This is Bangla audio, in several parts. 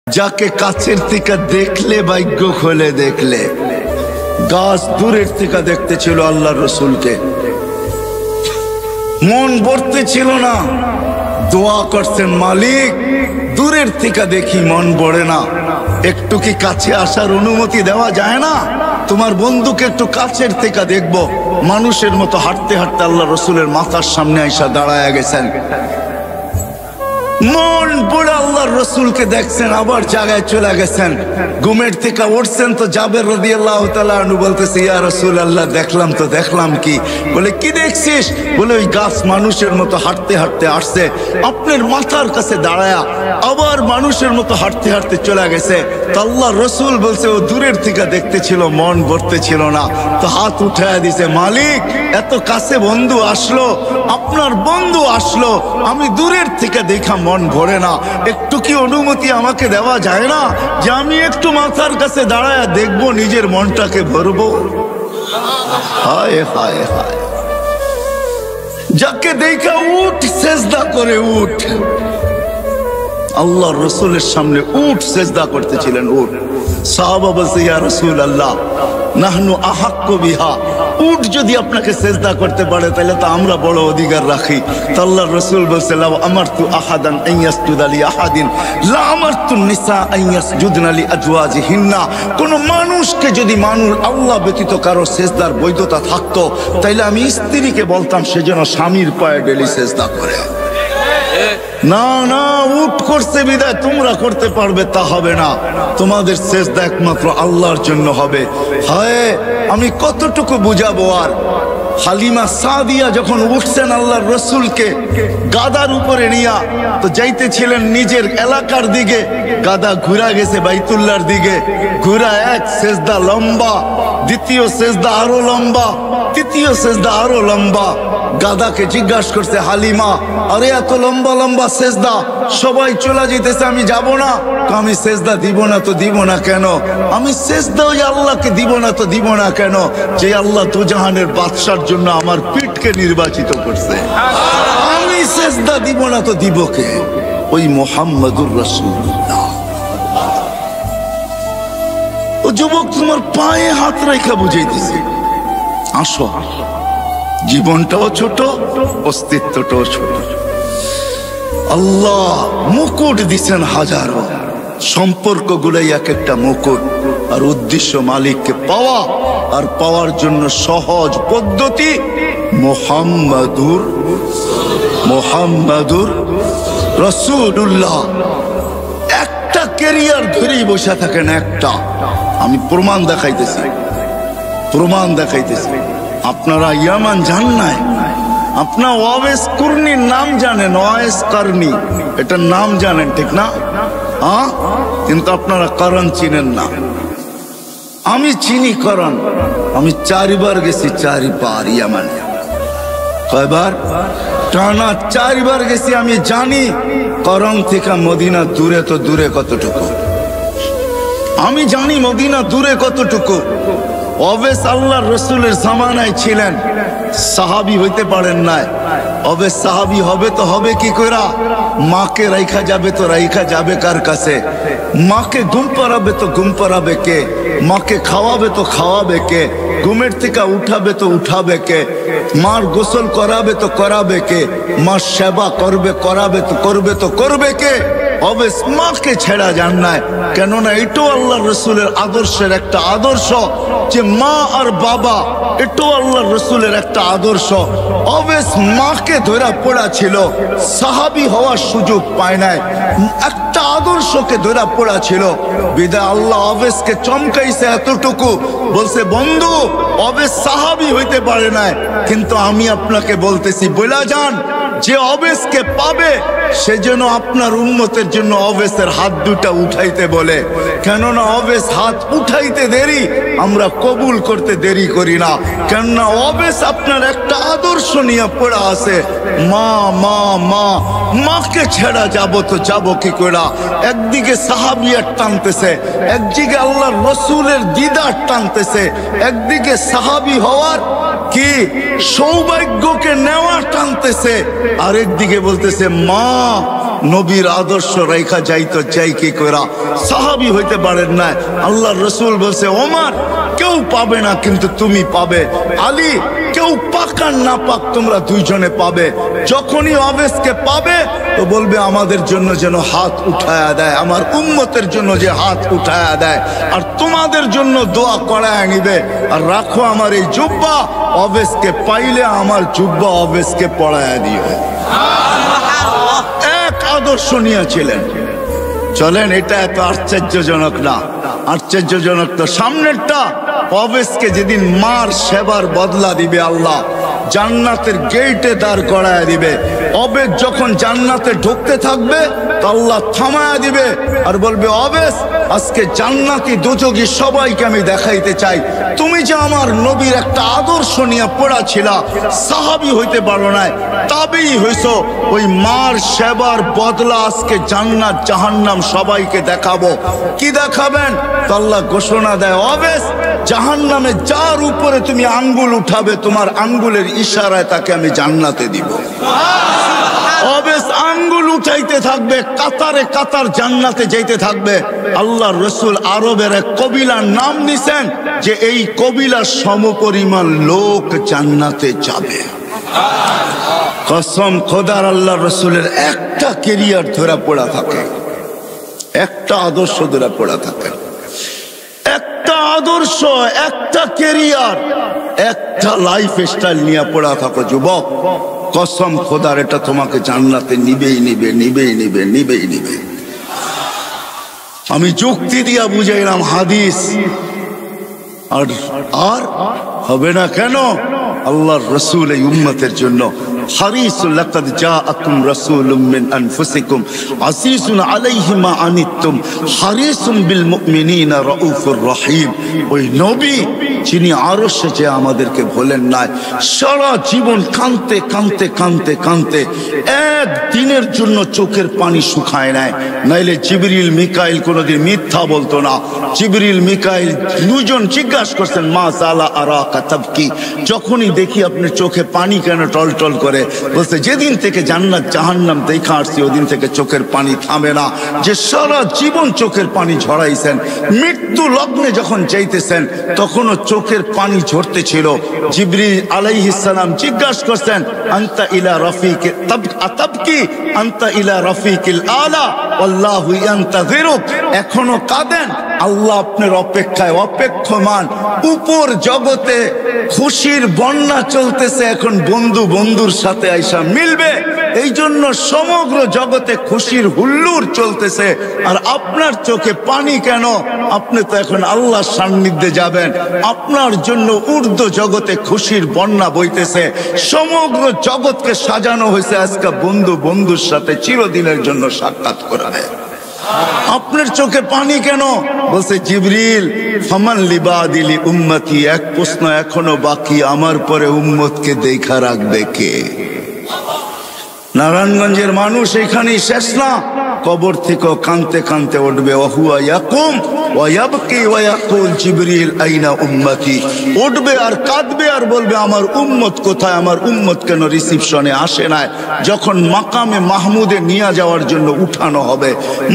যাকে কাছের থেকে দেখলে ভাগ্য খোলে দেখলে, গাছ দূরের থেকে দেখতে ছিল আল্লাহ রসুলকে, মন ভরতে ছিল না, দোয়া করছেন মালিক দূরের থেকে দেখি মন ভরে না, একটু কি কাছে আসার অনুমতি দেওয়া যায় না? তোমার বন্ধুকে একটু কাছের থেকে দেখবো। মানুষের মতো হাঁটতে হাঁটতে আল্লাহ রসুলের মাথার সামনে আইসা দাঁড়ায় গেছেন, মন পড়ে আল্লাহর রসুলকে দেখছেন, আবার জায়গায় চলে গেছেন। ঘুমের থেকে উঠছেন তো জাবের রাদিয়াল্লাহু তাআলা আনহু বলতেছে, ইয়া রাসূলুল্লাহ দেখলাম তো দেখলাম কি? বলে কি দেখছিস? বলে ওই গাছ মানুষের মতো হাঁটতে হাঁটতে আসছে, আপনার মাথার কাছে দাঁড়ায়া আবার মানুষের মতো হাঁটতে হাঁটতে চলে গেছে। তো আল্লাহর রসুল বলছে ও দূরের থেকে দেখতে ছিল, মন ভরতে ছিল না, তো হাত উঠায় দিছে, মালিক এত কাছে বন্ধু আসলো, আপনার বন্ধু আসলো, আমি দূরের থেকে দেখা মন ভরে না, একটু কি অনুমতি আমাকে দেওয়া যায় না যে আমি একটু মাথার কাছে দাঁড়ায় দেখবো, নিজের মনটাকে ভরবো? হায় হায় হায়, যাকে দেখা উঠ সেজদা করে উঠ, আল্লাহর রসুলের সামনে উঠ সেজদা করতেছিলেন, উঠ। সাহাবা বলছে, ইয়া রাসূলুল্লাহ নাহনু আহাক্কু বিহা, উট যদি আপনাকে সেজদা করতে পারে তাহলে তো আমরা বড় অধিকার রাখি। তো আল্লাহর রাসূল বলছে, লাউ আমারতু আহাদান আন ইয়াসজুদা লি আহাদিন লা আমারতু নিসা আন ইয়াসজুদনা লি আজওয়াজিহিন্না, কোন মানুষকে যদি আল্লাহ ব্যতীত কারো সেজদার বৈধতা থাকতো তাইলে আমি স্ত্রীকে বলতাম সে যেন স্বামীর পায়ে ডেলি সেজদা করে। না না, উট করছে বিদায় তোমরা করতে পারবে তা হবে না, তোমাদের সেজদা একমাত্র আল্লাহর জন্য হবে। হায় আমি কতটুকু বুঝাবো আর। হালিমা সাদিয়া যখন উঠছেন আল্লাহর রসুলকে গাদার উপরে নিয়া, তো যাইতেছিলেন নিজের এলাকার দিকে, গাদা ঘুরা গেছে বাইতুল্লাহর দিকে, ঘুরা এক সেজদা লম্বা, দ্বিতীয় সেজদা আরো লম্বা, তৃতীয় সেজদা আরো লম্বা। গাদাকে জিজ্ঞাসা করছে হালিমা, আরে এত লম্বা লম্বা সেজদা, সবাই চলে যেতেছে, আমি যাব না। আমি সেজদা দিব না তো দিব না কেন? আমি সেজদা ওই আল্লাহকে দিব না তো দিব না কেন যে আল্লাহ দুজাহানের বাদশার জন্য আমার পিঠকে নির্বাচিত করছে। আমি সেজদা দিব না তো দিব কে? ওই মুহাম্মাদুর রাসূলুল্লাহ। ও যুবক, তোমার পায়ে হাত রেখা বুঝাইতেছি, আসো, জীবনটাও ছোট, অস্তিত্বটাও ছোট। আল্লাহ মুকুট দিচ্ছেন হাজারো, সম্পর্ক গুলাই এক একটা মুকুট, আর উদ্দেশ্য মালিককে পাওয়া, আর পাওয়ার জন্য সহজ পদ্ধতি মুহাম্মাদুর রাসূলুল্লাহ। একটা ক্যারিয়ার ধরেই বসে থাকেন, একটা। আমি প্রমাণ দেখাইতেছি। আপনারা ইয়ামান যান নাই, আপনার ওয়াইস কুরনির নাম জানেন, ওয়াইস কারনি এটার নাম জানেন, ঠিক না? কিন্তু আপনারা করণ চিনেন না। আমি চিনি করণ, আমি 4 বার গেছি, 4 বার ইয়ামানে। কয়বার? টানা 4 বার গেছি। আমি জানি করণ থেকে মদিনা দূরে তো দূরে কতটুকু, আমি জানি মদিনা দূরে কতটুকু। অবেস আল্লাহর রসুলের জামানায় ছিলেন, সাহাবি হইতে পারেন নাই। অবেস সাহাবি হবে তো হবে কি কইরা? মাকে রাইখা যাবে তো রাইখা যাবে কার কাছে? মাকে ঘুম পাড়াবে তো ঘুম পাড়াবে কে? মাকে খাওয়াবে তো খাওয়াবে কে? ঘুমের থেকে উঠাবে তো উঠাবে কে? মার গোসল করাবে তো করাবে কে? মার সেবা করাবে তো করবে কে? অবেস মাকে ছেড়া যান নাই, কেননা এটাও আল্লাহর রসুলের আদর্শের একটা আদর্শ যে মা আর বাবা, এটাও আল্লাহর রসুলের একটা আদর্শ। অবেস মাকে ধরা পড়া ছিল, সাহাবি হওয়ার সুযোগ পায় নাই, একটা আদর্শকে ধরা পড়া ছিল। বিদায় আল্লাহ অবেসকে চমকাইছে এতটুকু, বলছে বন্ধু অবেস সাহাবি হইতে পারে নাই, কিন্তু আমি আপনাকে বলতেছি বলা যান যে অবেসকে পাবে সে যেন আপনার উম্মতের জন্য অবেসের হাত দুটা উঠাইতে বলে, কেননা অবেস হাত উঠাইতে দেরি, আমরা কবুল করতে দেরি করি না। কেননা অবেস আপনার একটা আদর্শ নিয়ে পড়া আছে, মা মা মা, মাকে ছেড়া যাবো তো যাবো কি করে? একদিকে সাহাবিয়ার টানতেছে, একদিকে আল্লাহর রসুলের দিদার টানতেছে, একদিকে সাহাবি হওয়ার কি সৌভাগ্যকে নেওয়া টানতেছে, আরেকদিকে বলতেছে মা নবীর আদর্শ রেখা যাইতো যাই কি কইরা সাহাবী হইতে পারেন না। আল্লাহর রাসূল বলছে ওমর কেউ পাবে না কিন্তু তুমি পাবে, আলী কেউ পাক আর না পাক তোমরা দুইজনে পাবে। যখনই অবেশকে পাবে তো বলবে আমাদের জন্য যেন হাত উঠায়া দেয়, আমার উম্মতের জন্য যে হাত উঠায়া দেয়, আর তোমাদের জন্য দোয়া করায় নিবে। আর রাখো আমার এই জুব্বা, অবেশকে পাইলে আমার জুব্বা অবেশকে পড়ায়া দিও। এক আদর্শ নিয়েছিলেন। চলেন, এটা এত আশ্চর্যজনক না। আশ্চর্যজনক তো সামনেরটা। অবেশকে যেদিন মার সেবার বদলা দিবে আল্লাহ, জান্নাতের গেটে দাঁড় করায় দিবে। অবেশ যখন জান্নাতে ঢুকতে থাকবে তো আল্লাহ থামায়া দিবে আর বলবে অবেশ আজকে জান্নাতি দোজখী সবাইকে আমি দেখাইতে চাই, তুমি যে আমার নবীর একটা আদর্শ নিয়ে পড়া ছিলা, সাহাবী হইতে পারো না, তাবেই হইছো। ওই মার সেবার বদলা আজকে জান্নাত জাহান্নাম সবাইকে দেখাবো। কি দেখাবেন? তো আল্লাহ ঘোষণা দেয় অবেশ জাহান্নামে যার উপরে তুমি আঙ্গুল উঠাবে তোমার আঙ্গুলের ইশারায় তাকে আমি জান্নাতে দিব। অবেশ আঙ্গুল উঠাইতে থাকবে, কাতারে কাতার জান্নাতে যাইতে থাকবে। আল্লাহর রাসূল আরবের এক কবিলার নাম নিছেন যে এই কবিলার সমপরিমাণ লোক জান্নাতে যাবে। কসম খোদার, আল্লাহর রাসূলের একটা ক্যারিয়ার ধরা পড়া থাকে, একটা আদর্শ ধরা পড়া থাকে, একটা আদর্শ, একটা ক্যারিয়ার, একটা লাইফ স্টাইল নিয়ে পড়া থাকো যুবক। কসম খোদার, এটা তোমাকে জান্নাতে নিবেই নিবে, নিবেই নিবে, নিবেই নিবে। আমি যুক্তি দিয়া বুঝাইলাম হাদিস, আর আর হবে না কেন? আল্লাহর রাসূল এই উম্মতের জন্য হারিসুল লাকাদ জাআকুম রাসূলুম মিন আনফুসিকুম আজিজুন আলাইহি মা আনিতুম হারিসুম বিল মুমিনিনা রাউফুর রহিম। ওই নবী যিনি আরশে যে আমাদেরকে ভোলেন নাই, সারা জীবন কাঁদতে কাঁদতে কাঁদতে কাঁদতে এক দিনের জন্য চোখের পানি শুকায় নাই। নাইলে জিবরিল মিকাইল কোনোদিন মিথ্যা বলতো না। জিবরিল মিকাইল দুজন জিজ্ঞাসা করছেন মা জালা আরাকা তাবকি, যখনই দেখি আপনার চোখে পানি কেন টলটল করে? বলছে যেদিন থেকে জান্নাত জাহান্নাম দেখা আসছি ওদিন থেকে চোখের পানি থামে না। যে সারা জীবন চোখের পানি ঝরাইছেন, মৃত্যু লগ্নে যখন চাইতেছেন তখনও চোখের পানি ঝরতে ছিল। জিবরিল আলাইহিস সালাম জিজ্ঞাসা করছেন আনতা ইলা রাফিকি তাবকি আনতা ইলা রাফিকিল আলা আল্লাহু ইয়ান্তাযিরুক, এখনো কাঁদেন? আল্লাহ আপনার অপেক্ষায় অপেক্ষমান। উপর জগতে খুশির বন্যা চলতেছে, এখন বন্ধু বন্ধুর সাথে আইসা মিলবে, এই জন্য সমগ্র জগতে খুশির হুল্লোড় চলতেছে। আর আপনার চোখে পানি কেন? আপনি তো এখন আল্লাহর সান্নিধ্যে যাবেন, আপনার জন্য ঊর্ধ্ব জগতে খুশির বন্যা বইতেছে। সমগ্র জগৎকে সাজানো হয়েছে আজকে বন্ধু বন্ধুর সাথে চিরদিনের জন্য সাক্ষাৎ করাবে। আপনার চোখে পানি কেন? বলছে জিবরিল ফামান লিবাদিলি উম্মতি, এক প্রশ্ন এখনো বাকি, আমার পরে উম্মতকে দেখা রাখবে কে? নারায়ণগঞ্জের মানুষ এখানেই শেষ না, কবর থেকে কানতে কানতে উঠবে ওহুয়া ইয়াকুম ওয়া ইয়াবকি ওয়া ইয়াকুল জিবরিল আইনা উম্মতি, উঠবে আর কাঁদবে আর বলবে আমার উম্মত কোথায়, আমার উম্মত কেন রিসিপশনে আসে না? যখন মাকামে মাহমুদে নিয়ে যাওয়ার জন্য উঠানো হবে,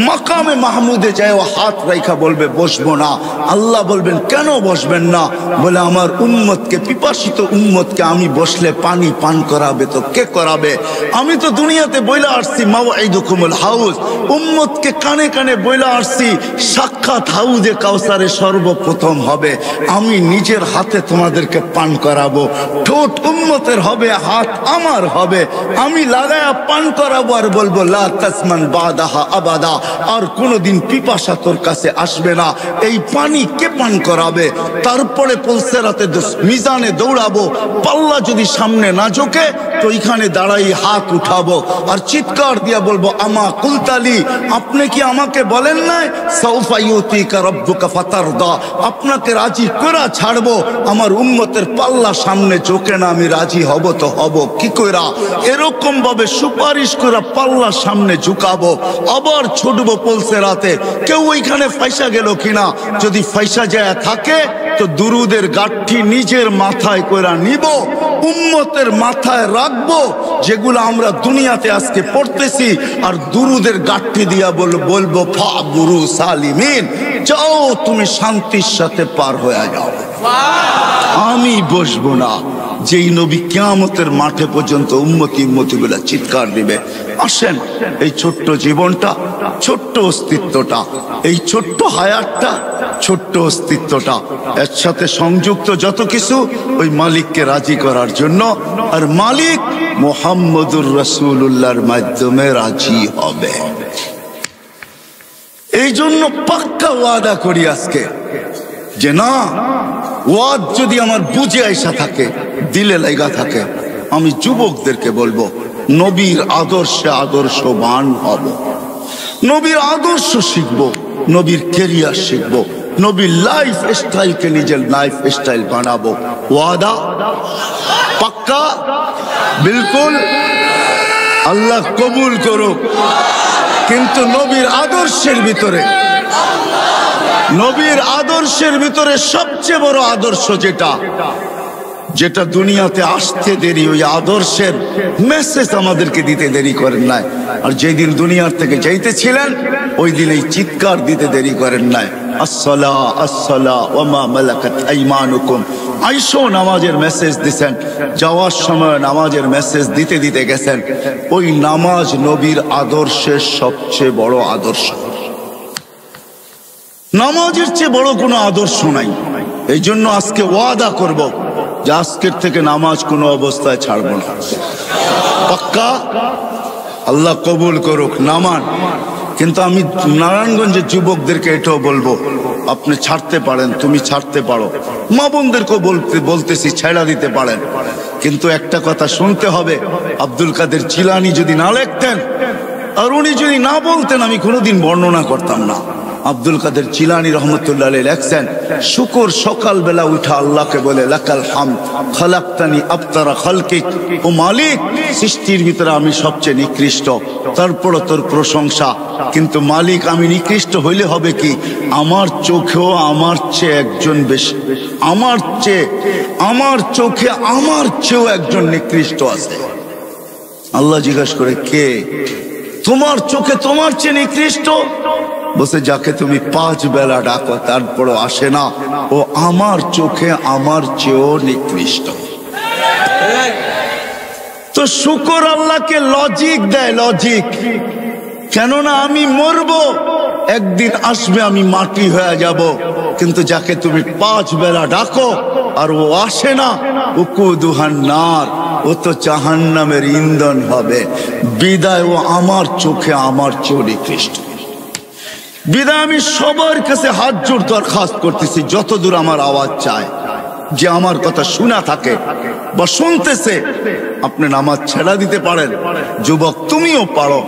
মাকামে মাহমুদে যায় ও হাত রাইখা বলবে বসবো না। আল্লাহ বলবেন কেন বসবেন না? বলে আমার উম্মতকে, পিপাসিত উম্মতকে আমি বসলে পানি পান করাবে তো কে করাবে? আমি তো দুনিয়াতে বইলা আসছি মাওয়াইদুকুমুল হাউজ, উম্মতকে কানে কানে বইলা আসছি সাক্ষাৎ হাউজে কাউসারে সর্বপ্রথম হবে, আমি নিজের হাতে তোমাদেরকে পান করাবো। ঠোঁট উম্মতের হবে, হাত আমার হবে, আমি লাগায়া পান করাবো আর বলবো লা তাসমান বাদাহা আবাদা, আর কোনোদিন পিপাসা তোর কাছে আসবে না। এই পানি কে পান করাবে? তারপরে পুলসেরাতে মিজানে দৌড়াবো, পাল্লা যদি সামনে না ঝোঁকে তো এখানে দাঁড়াই হাত উঠাবো আর চিৎকার দিয়া বলবো আমা কুলতালি, আপনি কি আমাকে বলেন নাই সাউফা ইউতিকা রাব্বুকা ফাতারদা, আপনাকে রাজি করা ছাড়বো। আমার উম্মতের পাল্লা সামনে ঝোঁকে না, আমি রাজি হব তো হব কি কইরা? এরকম ভাবে সুপারিশ করে পাল্লা সামনে ঝুঁকাবো, আবার ছুটবো পুলসেরাতে। কেউ ওইখানে ফাইসা গেল কিনা? যদি ফাইসা যায় থাকে তো দুরুদের গাঠি নিজের মাথায় কইরা নিব, উম্মতের মাথায় রাখবো, যেগুলো আমরা দুনিয়াতে আজকে পড়তেছি, আর দুরুদের গাঠি দিয়া বলবো ফাবুরু সালিমিন, যাও তুমি শান্তির সাথে পার হয়ে যাও। আমি বসবো না। যেই নবী কিয়ামতের মাঠে পর্যন্ত উম্মতি উম্মতিগুলা চিৎকার দিবে। আসেন, এই ছোট্ট জীবনটা, ছোট্ট অস্তিত্বটা, এই ছোট্ট হায়াতটা, ছোট্ট অস্তিত্বটা এর সাথে সংযুক্ত যত কিছু ওই মালিককে রাজি করার জন্য, আর মালিক মুহাম্মদুর রাসূলুল্লাহর মাধ্যমে রাজি হবে। এই জন্য পাক্কা ওয়াদা করি আজকে যে না, ওয়াদ যদি আমার বুঝে আইসা থাকে, দিলে লাগা থাকে, আমি যুবকদেরকে বলবো নবীর আদর্শে আদর্শবান হব, নবীর আদর্শ শিখবো, নবীর কেরিয়ার শিখবো, নবীর লাইফ স্টাইলকে নিজের লাইফ স্টাইল বানাবো। ওয়াদা পাক্কা? বিলকুল। আল্লাহ কবুল করুক। কিন্তু নবীর আদর্শের ভিতরে, নবীর আদর্শের ভিতরে সবচেয়ে বড় আদর্শ যেটা দুনিয়াতে আসতে দেরি, ওই আদর্শের মেসেজ আমাদেরকে দিতে দেরি করেন নাই। আর যেদিন দুনিয়ার থেকে যাইতেছিলেন ওই দিন এই চিৎকার দিতে দেরি করেন নাই, আসসালা আসসালা ওয়া মা মালাকাত আইমানুকুম। আইসো নামাজের মেসেজ দিছেন, যাওয়ার সময় নামাজের মেসেজ দিতে দিতে গেছেন। ওই নামাজ নবীর আদর্শের সবচেয়ে বড় আদর্শ। নামাজের চেয়ে বড় কোনো আদর্শ নাই। এই জন্য আজকে ওয়াদা করব যে আজকের থেকে নামাজ কোনো অবস্থায় ছাড়বো না। পাক্কা? আল্লাহ কবুল করুক। নামান। কিন্তু আমি নারায়ণগঞ্জের যুবকদেরকে এটাও বলবো, আপনি ছাড়তে পারেন, তুমি ছাড়তে পারো, মা বোনদেরকেও বলতেছি ছেড়া দিতে পারেন। কিন্তু একটা কথা শুনতে হবে, আব্দুল কাদের জিলানী যদি না লিখতেন আর উনি যদি না বলতেন, আমি কোনোদিন বর্ণনা করতাম না। আব্দুল কাদের জিলানী রহমতুল্লাহ আলাইহি লেখছেন, শুকর সকালবেলা উঠা আল্লাহকে বলে লাকাল হামদ খালাকতানি আবতারা খালকিক, ও মালিক সৃষ্টির ভিতরে আমি সবচেয়ে নিকৃষ্ট, তারপর তোর প্রশংসা। কিন্তু মালিক আমি নিকৃষ্ট হইলে হবে কি, আমার চোখেও আমার চেয়ে একজন বেশি, আমার চোখে আমার চেয়েও একজন নিকৃষ্ট আছে। আল্লাহ জিজ্ঞাসা করে, কে? তোমার চোখে তোমার চেয়ে নিকৃষ্ট? বসে যাকে তুমি 5 বেলা ডাকো তারপরও আসে না, ও আমার চোখে আমার চেয়েও নিকৃষ্ট। তো শুকর আল্লাহকে লজিক দেয়, লজিক। কেননা আমি মরবো, একদিন আসবে আমি মাটি হয়ে যাব, কিন্তু যাকে তুমি 5 বেলা ডাকো আর ও আসে না, উকুদুহান নার, ও তো জাহান্নামের ইন্ধন হবে। বিদায় ও আমার চোখে আমার চেয়েও নিকৃষ্ট। বিদায় আমি সবার কাছে হাত জোড় দরখাস্ত করতেছি, যতদূর আমার আওয়াজ চায়, যে আমার কথা শোনা থাকে বা শুনতেছে, আপনি নামাজ ছেড়া দিতে পারেন। যুবক তুমিও পারো,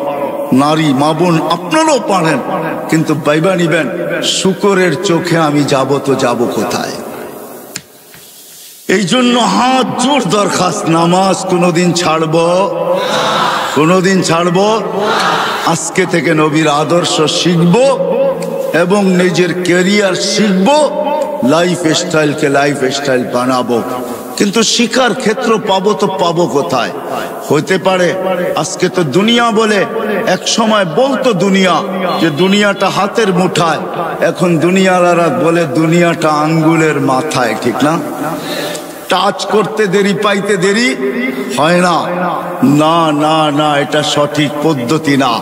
নারী মা বোন আপনারাও পারেন, কিন্তু বাইবা নিবেন, শুকরের চোখে আমি যাব তো যাব কোথায়? এই জন্য হাত জোড় দরখাস্ত, নামাজ কোনোদিন ছাড়বো, কোনোদিন ছাড়বো। আজকে থেকে নবীর আদর্শ শিখব এবং নিজের ক্যারিয়ার শিখব, লাইফ স্টাইলকে লাইফ স্টাইল বানাবো। কিন্তু শিখার ক্ষেত্র পাবো তো পাবো কোথায়? হতে পারে আজকে তো দুনিয়া বলে, এক সময় বলতো দুনিয়া যে দুনিয়াটা হাতের মুঠায়, এখন দুনিয়ালারা বলে দুনিয়াটা আঙ্গুলের মাথায়, ঠিক না? টাচ করতে দেরি, পাইতে দেরি হয় না। না না না, এটা সঠিক পদ্ধতি না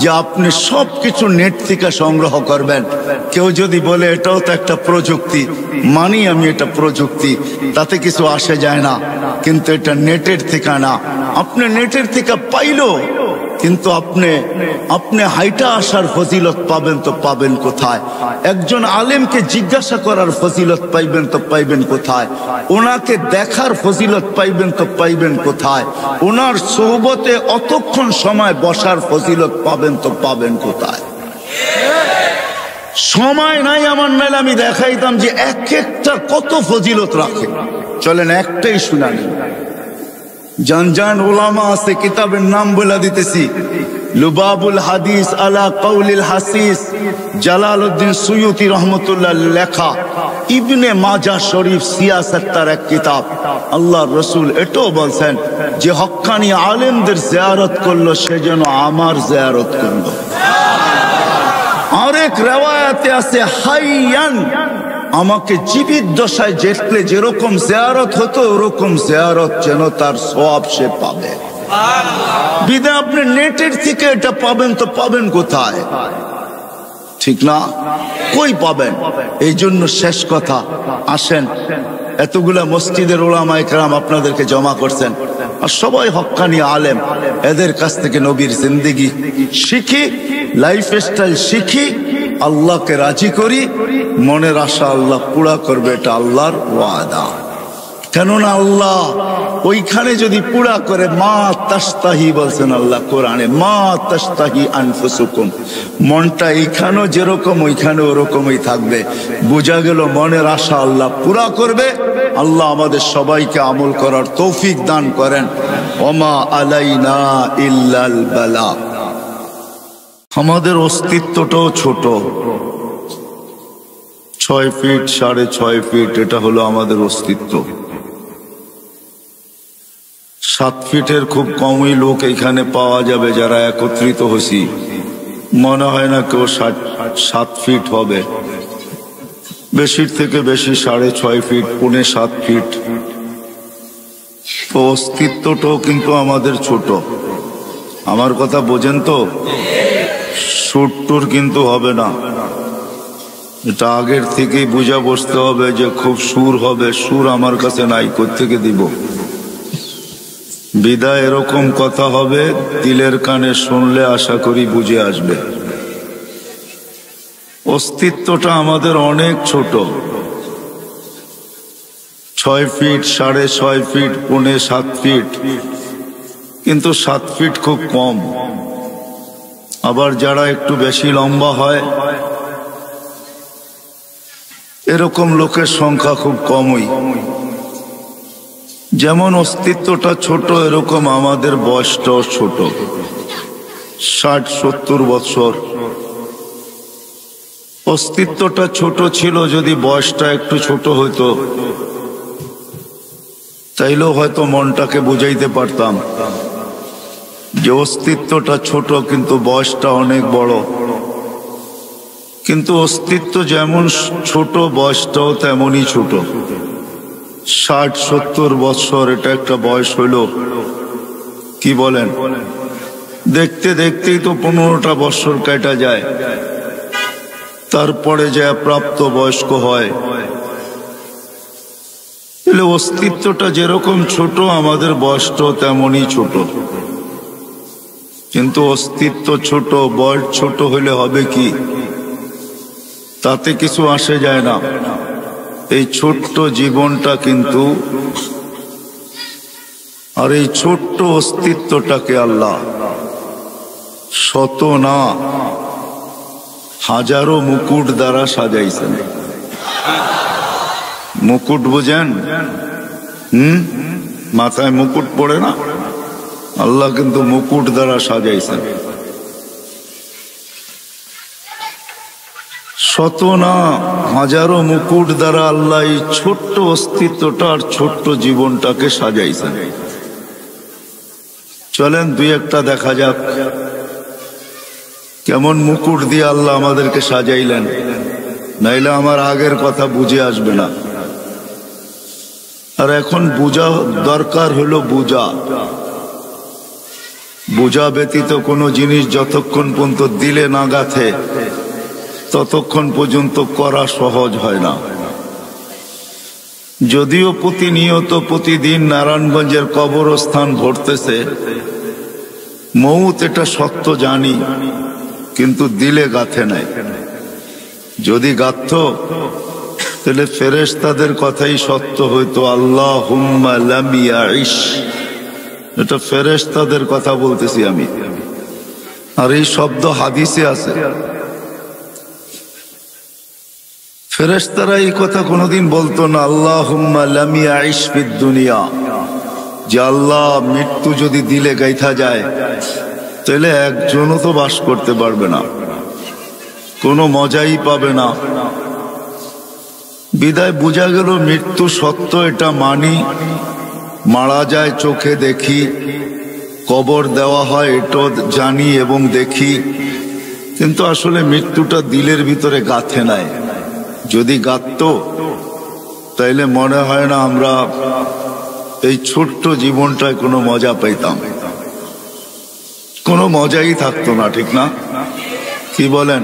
যে আপনি সবকিছু নেট থেকে সংগ্রহ করবেন। কেউ যদি বলে এটাও তো একটা প্রযুক্তি, মানি আমি এটা প্রযুক্তি, তাতে কিছু আসে যায় না, কিন্তু এটা নেটের থেকে না। আপনি নেটের থেকে পাইলো, কিন্তু আপনি হাইটা আসার ফজিলত পাবেন তো পাবেন কোথায়? একজন আলেমকে জিজ্ঞাসা করার ফজিলত পাইবেন তো পাইবেন কোথায়? ওনাকে দেখার ফজিলত পাইবেন তো পাইবেন কোথায়? ওনার সোহবতে অতক্ষণ সময় বসার ফজিলত পাবেন তো পাবেন কোথায়? সময় নাই আমার, নাইলে আমি দেখাইতাম যে এক একটা কত ফজিলত রাখে। চলেন একটাই শুনানি। জান জান ওলামা আছে, কিতাবের নাম বলে দিতেছি। লুবাবুল হাদিস আলা কওলিল হাসিস, জালালউদ্দিন সুয়ুতি রহমতুল্লাহ লেখা ইবনে মাজাহ শরীফ সিয়াসাত্তার এক কিতাব। আল্লাহর রাসূল এটাও বলছেন যে হক্কানি আলেমদের জিয়ারত করলো সে যেন আমার জিয়ারত করলো। আরেক রিওয়ায়াতে আছে হাইয়ান, আমাকে জীবিত দশায় দেখলে যেরকম জিয়ারত হতো ওরকম জিয়ারত যেন তার সওয়াব সে পাবে। বিদায় আপনি নেটের থেকে এটা পাবেন তো পাবেন কোথায়? ঠিক না? কই পাবেন? এই জন্য শেষ কথা, আসেন এতগুলা মসজিদের উলামায়ে কেরাম আপনাদেরকে জমা করছেন আর সবাই হক্কানি আলেম, এদের কাছ থেকে নবীর জিন্দেগি শিখি, লাইফ স্টাইল শিখি, আল্লাহকে রাজি করি, মনের আশা আল্লাহ পুরা করবে, এটা আল্লাহর ওয়াদা। কেননা আল্লাহ ওইখানে যদি পুরা করে, মা তাস্তাহি বলছেন আল্লাহ কোরআনে, মা তাস্তাহি আনফুসুকুম, মনটা এইখানেও যেরকম ওইখানে ওরকমই থাকবে। বোঝা গেল মনের আশা আল্লাহ পুরা করবে। আল্লাহ আমাদের সবাইকে আমল করার তৌফিক দান করেন। ওমা আলাইনা ইল্লাল বালাগ। আমাদের অস্তিত্বটাও ছোট, 6 ফিট 6.5 ফিট, এটা হলো আমাদের অস্তিত্ব। 7 ফিটের খুব কমই লোক এখানে পাওয়া যাবে যারা একত্রিত হয়েছি। মনে হয় না কেউ 7 ফিট হবে, বেশির থেকে বেশি 6.5 ফিট, 6.25 ফিট। তো অস্তিত্বটাও কিন্তু আমাদের ছোট। আমার কথা বোঝেন তো? সুরটুর কিন্তু হবে না, এটা আগের থেকেই বুঝা বসতে হবে যে খুব সুর হবে। সুর আমার কাছে নাই, কোত্থেকে দিব? বিদায় এরকম কথা হবে, দিলের কানে শুনলে আশা করি বুঝে আসবে। অস্তিত্বটা আমাদের অনেক ছোট, 6 ফিট 6.5 ফিট 6.25 ফিট, কিন্তু 7 ফিট খুব কম। আবার যারা একটু বেশি লম্বা হয় এরকম লোকের সংখ্যা খুব কমই। যেমন অস্তিত্বটা ছোট, এরকম আমাদের বয়সটাও ছোট, 60-70 বছর। অস্তিত্বটা ছোট ছিল, যদি বয়সটা একটু ছোট হইতো তাইলেও হয়তো মনটাকে বুঝাইতে পারতাম যে অস্তিত্বটা ছোট কিন্তু বয়সটা অনেক বড়। কিন্তু অস্তিত্ব যেমন ছোট, বয়সটাও তেমনই ছোট। 60-70 বছর এটা একটা বয়স হইল, কি বলেন? দেখতে দেখতেই তো 15টা বছর কেটে যায়, তারপরে যা প্রাপ্ত বয়স্ক হয়। তাহলে অস্তিত্বটা যেরকম ছোট, আমাদের বয়সটাও তেমনই ছোট। কিন্তু অস্তিত্ব ছোট, বয়স ছোট হইলে হবে কি? তাতে কিছু আসে যায় না। এই ছোট্ট জীবনটা কিন্তু, আর এই ছোট্ট অস্তিত্বটাকে আল্লাহ শত না হাজারো মুকুট দ্বারা সাজাইছেন। মুকুট বুঝেন? মাথায় মুকুট পড়ে না? আল্লাহ কিন্তু মুকুট দ্বারা সাজাইছেন। শত না হাজারো মুকুট দ্বারা আল্লাহ এই ছোট্ট অস্তিত্বটা আর ছোট্ট জীবনটাকে সাজাইছেন। চলেন 2-1টা দেখা যাক কেমন মুকুট দিয়ে আল্লাহ আমাদেরকে সাজাইলেন, নাইলে আমার আগের কথা বুঝে আসবে না। আর এখন বুঝা দরকার হলো বুঝা। বুঝা ব্যতীত কোনো জিনিস যতক্ষণ পর্যন্ত দিলে না গাঁথে ততক্ষণ পর্যন্ত করা সহজ হয় না। যদিও প্রতিনিয়ত প্রতিদিন নারায়ণগঞ্জের কবরস্থান ভরতেছে, মউত এটা সত্য জানি, কিন্তু দিলে গাঁথে নাই। যদি গাঁথত তাহলে ফেরেশতাদের কথাই সত্য হইতো, আল্লাহুম্মা লাম ইয়াইশ। এটা ফেরেশতাদের কথা বলতেছি আমি, আর এই শব্দ হাদিসে আছে। ফেরেশতারা এই কথা কোনোদিন বলতো না, আল্লাহুম্মা লাম ইয়াইশ ফিদ দুনিয়া, যে আল্লাহ মৃত্যু যদি দিলে গাইথা যায় তাহলে একজনও তো বাস করতে পারবে না, কোনো মজাই পাবে না। বিদায় বোঝা গেল মৃত্যু সত্য, এটা মানি, মারা যায় চোখে দেখি, কবর দেওয়া হয় এটাও জানি এবং দেখি, কিন্তু আসলে মৃত্যুটা দিলের ভিতরে গাঁথে নাই। যদি গাঁথতো তাইলে মনে হয় না আমরা এই ছোট্ট জীবনটায় কোনো মজা পাইতাম, কোনো মজাই থাকতো না, ঠিক না? কি বলেন?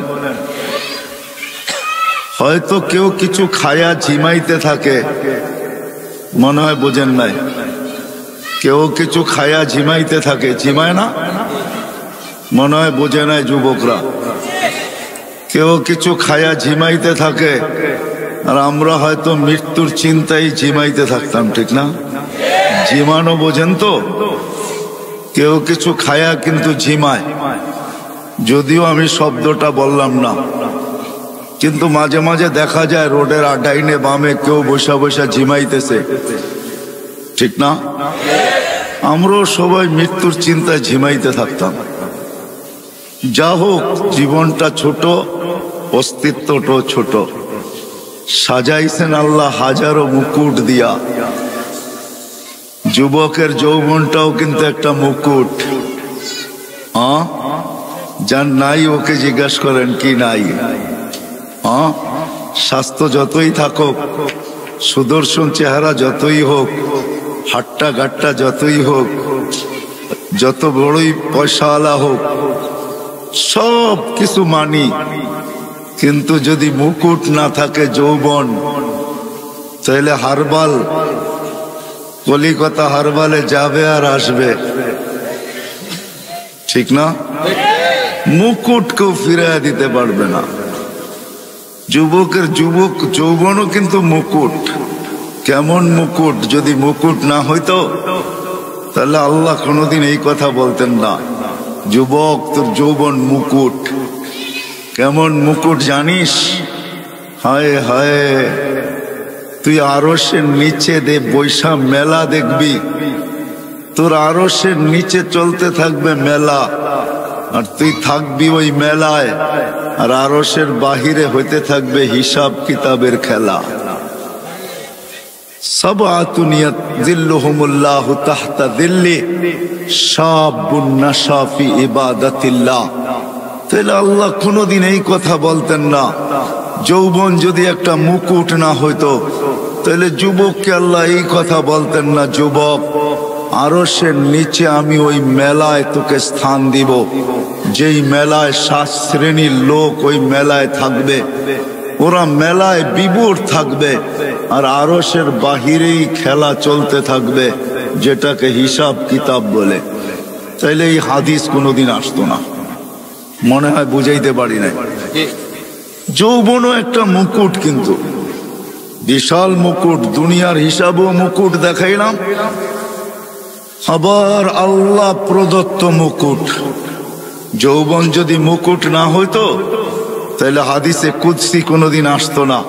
হয়তো কেউ কিছু খায়া ঝিমাইতে থাকে, মনে হয় বোঝেন নাই, কেউ কিছু খায়া ঝিমাইতে থাকে, ঝিমায় না? মনে হয় বোঝে নাই যুবকরা। কেউ কিছু খায়া ঝিমাইতে থাকে, আর আমরা হয়তো মৃত্যুর চিন্তায় ঝিমাইতে থাকতাম, ঠিক না? ঝিমানো বোঝেন তো? কেউ কিছু খায়া কিন্তু ঝিমায়, যদিও আমি শব্দটা বললাম না, কিন্তু মাঝে মাঝে দেখা যায় রোডের ডাইনে বামে কেউ বসা বসা ঝিমাইতেছে, ঠিক না? আমরাও সবাই মৃত্যুর চিন্তায় ঝিমাইতে থাকতাম। যা হোক, জীবনটা ছোট, অস্তিত্বটাও ছোট। সাজাইছেন আল্লাহ হাজারো মুকুট দিয়া। যুবকের যৌবনটাও কিন্তু একটা মুকুট। যার নাই ওকে জিজ্ঞাসা করেন কি নাই। স্বাস্থ্য যতই থাকুক, সুদর্শন চেহারা যতই হোক, হাট্টা গাট্টা যতই হোক, যত বড়ই পয়সাওয়ালা হোক, সব কিছু মানি, কিন্তু যদি মুকুট না থাকে যৌবন, তাহলে হারবাল, কলিকাতা হারবালে যাবে আর আসবে, ঠিক না? মুকুট কেউ ফিরিয়ে দিতে পারবে না। যুবকের যৌবনও কিন্তু মুকুট। কেমন মুকুট? যদি মুকুট না হইতো তাহলে আল্লাহ কোনোদিন এই কথা বলতেন না, যুবক তোর যৌবন মুকুট। কেমন মুকুট জানিস? হায় হায়, তুই আরশের নিচে বৈশা মেলা দেখবি, তোর আরশের নিচে চলতে থাকবে মেলা, আর তুই থাকবি ওই মেলায়, আর আরশের বাহিরে হইতে থাকবে হিসাব কিতাবের খেলা। সাবআতুন ইয়াযিল্লুহুমুল্লাহু তাহতা যিল্লি শাবুন নাশা ফি ইবাদাতিল্লাহ। তাহলে আল্লাহ কোনোদিন এই কথা বলতেন না, যৌবন যদি একটা মুকুট না হইতো তাহলে যুবককে আল্লাহ এই কথা বলতেন না, যুবক আরশের নিচে আমি ওই মেলায় তোকে স্থান দিব, যেই মেলায় 7 শ্রেণীর লোক ওই মেলায় থাকবে, ওরা মেলায় বিভোর থাকবে, আর আরশের বাহিরেই খেলা চলতে থাকবে, যেটাকে হিসাব কিতাব বলে। তাইলে এই হাদিস কোনোদিন আসতো না। মনে হয় বুঝাইতে পারি নাই। যৌবনও একটা মুকুট, কিন্তু বিশাল মুকুট, দুনিয়ার হিসাবও মুকুট দেখাইলাম, আবার আল্লাহ প্রদত্ত মুকুট। যৌবন যদি মুকুট না হইতো তাহলে হাদিসে কুদসি কোনোদিন আসতো না।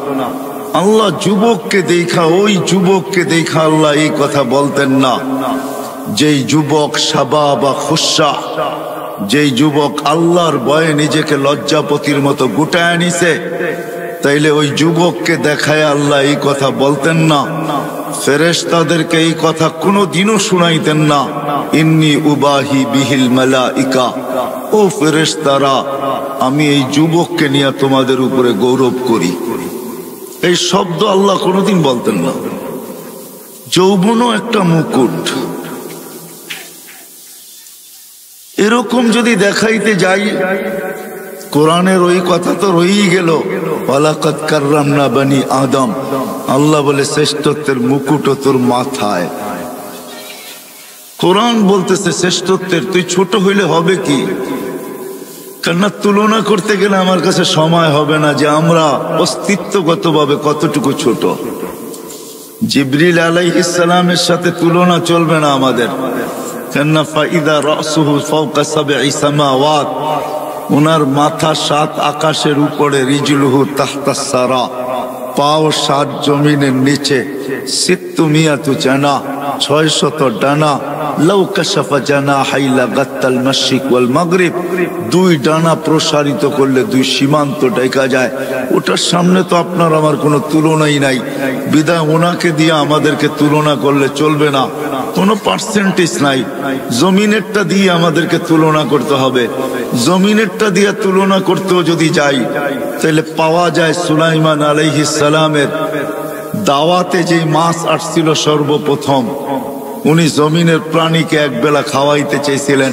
আল্লাহ যুবককে দেখা, ওই যুবককে দেখা আল্লাহ এই কথা বলতেন না, যেই যুবক শাবাবা খুশা, যেই যুবক আল্লাহর ভয়ে নিজেকে লজ্জাপতির মতো গুটায় নিছে, তাইলে ওই যুবককে দেখায় আল্লাহ এই কথা বলতেন না। ফেরেশতাদেরকে এই কথা কোনোদিনও শুনাইতেন না, ইন্নী উবাহি বিহিল মালাইকা, ও ফেরেশতারা, আমি এই যুবককে নিয়ে তোমাদের উপরে গৌরব করি। এই শব্দ আল্লাহ কোনোদিন বলতেন না। যৌবনও একটা মুকুট। এরকম যদি দেখাইতে যাই, কোরআনের ওই কথা তো রয়েই গেল, ওয়ালাকাদ কাররামনা বনি আদম। আল্লাহ বলে শ্রেষ্ঠত্বের মুকুটও তোর মাথায়। কোরআন বলতেছে শ্রেষ্ঠত্বের, তুই ছোট হইলে হবে কি? কেননা তুলনা করতে গেলে আমার কাছে সময় হবে না যে আমরা অস্তিত্বগতভাবে কতটুকু ছোট। জিবরিল আলাইহিস সালামের সাথে তুলনা চলবে না আমাদের, কেননা ফাইদা রাসুহু ফাওকা সাবঈ সামাওয়াত, উনার মাথা 7 আকাশের উপরে, রিজলুহু তাহতাস সারা, পাও 7 জমিনের নিচে, 600 জানা, 600 ডানা, লাউ কাশাফা জানাহাই লাগাত্তাল মাশরিক ওয়াল মাগরিব, দুই ডানা প্রসারিত করলে দুই সীমান্ত ঢেকা যায়। ওটার সামনে তো আপনার আমার কোনো তুলনাই নাই। বিদায় ওনাকে দিয়ে আমাদেরকে তুলনা করলে চলবে না, কোনো পার্সেন্টেজ নাই। জমিনেরটা দিয়ে আমাদেরকে তুলনা করতে হবে। জমিনেরটা দিয়ে তুলনা করতেও যদি যাই তাহলে পাওয়া যায় সুলাইমান আলাইহিস সালামের দাওয়াতে যে মাছ আসছিল সর্বপ্রথম, উনি জমিনের প্রাণীকে একবেলা খাওয়াইতে চেয়েছিলেন,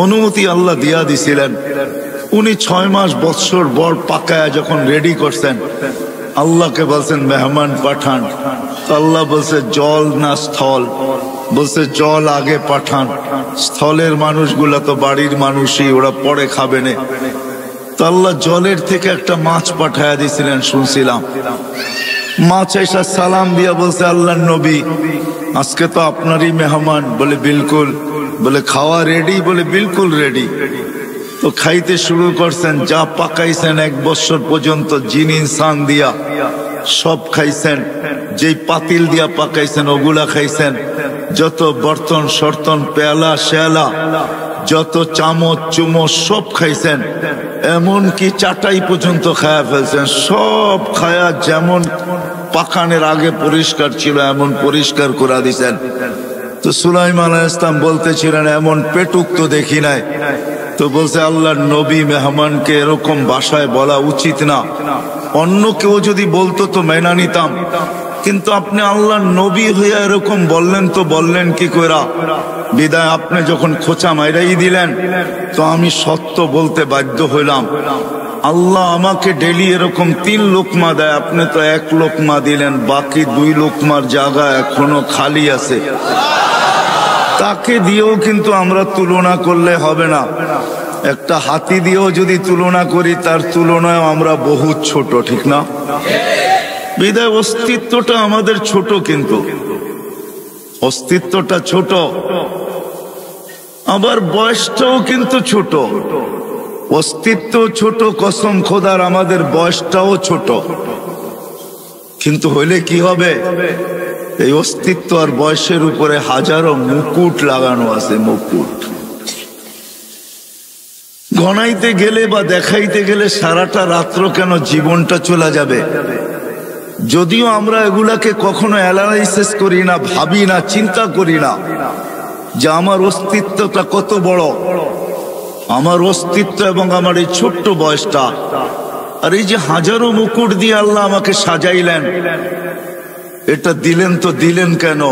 অনুমতি আল্লাহ দিয়া দিছিলেন। উনি 6 মাস বৎসর বর পাকায়া যখন রেডি করছেন, আল্লাহকে বলছেন মেহমান পাঠান। আল্লাহ বলছে জল না স্থল? বলছে জল আগে পাঠান, স্থলের মানুষগুলা তো বাড়ির মানুষই, ওরা পরে খাবে না। তো আল্লাহ জলের থেকে একটা মাছ পাঠায়া দিছিলেন শুনছিলাম। মাছ এসা সালাম দিয়া বলছে আল্লাহর নবী আজকে তো আপনারই মেহমান। বলে বিলকুল। বলে খাওয়া রেডি? বলে বিলকুল রেডি। তো খাইতে শুরু করছেন, যা পাকাইছেন 1 বছর পর্যন্ত জিন ইনসান দিয়া সব খাইছেন। যেই পাতিল দিয়া পাকাইছেন ওগুলা খাইছেন, যত বর্তন সর্তন পেয়ালা শেয়ালা যত চামচ চুমচ সব খাইছেন, এমনকি চাটাই পর্যন্ত খায়া ফেলছেন। সব খায়া যেমন পাকানের আগে পরিষ্কার ছিল এমন পরিষ্কার করে দিছেন। তো সুলাইমান আলাইহিস সালাম বলতেছিলেন এমন পেটুক তো দেখি নাই। তো বলছে আল্লাহর নবী মেহমানকে এরকম ভাষায় বলা উচিত না, অন্য কেউ যদি বলতো তো মেনা নিতাম, কিন্তু আপনি আল্লাহর নবী হইয়া এরকম বললেন, তো বললেন কি কইরা? বিদায় আপনি যখন খোঁচা মাইরাই দিলেন তো আমি সত্য বলতে বাধ্য হইলাম। আল্লাহ আমাকে ডেলি এরকম 3 লোকমা দেয়, আপনি তো 1 লোকমা দিলেন, বাকি 2 লোকমার জায়গা এখনো খালি আছে। তাকে দিয়েও কিন্তু আমরা তুলনা করলে হবে না। একটা হাতি দিয়েও যদি তুলনা করি তার তুলনায় আমরা বহুত ছোট, ঠিক না? বিদায় অস্তিত্বটা আমাদের ছোট, কিন্তু অস্তিত্বটা ছোট, আবার বয়সটাও কিন্তু ছোট। অস্তিত্ব ছোট, কসম খোদার আমাদের বয়সটাও ছোট। কিন্তু হইলে কি হবে? এই অস্তিত্ব আর বয়সের উপরে হাজারো মুকুট লাগানো আছে, মুকুট। গণাইতে গেলে বা দেখাইতে গেলে সারাটা রাত্র কেন জীবনটা চলে যাবে। যদিও আমরা এগুলাকে কখনো অ্যানালাইসিস করি না, ভাবি না, চিন্তা করি না যে আমার অস্তিত্বটা কত বড়, আমার অস্তিত্ব এবং আমার এই ছোট্ট বয়সটা। আর এই যে হাজারো মুকুট দিয়ে আল্লাহ আমাকে সাজাইলেন, এটা দিলেন তো দিলেন কেন?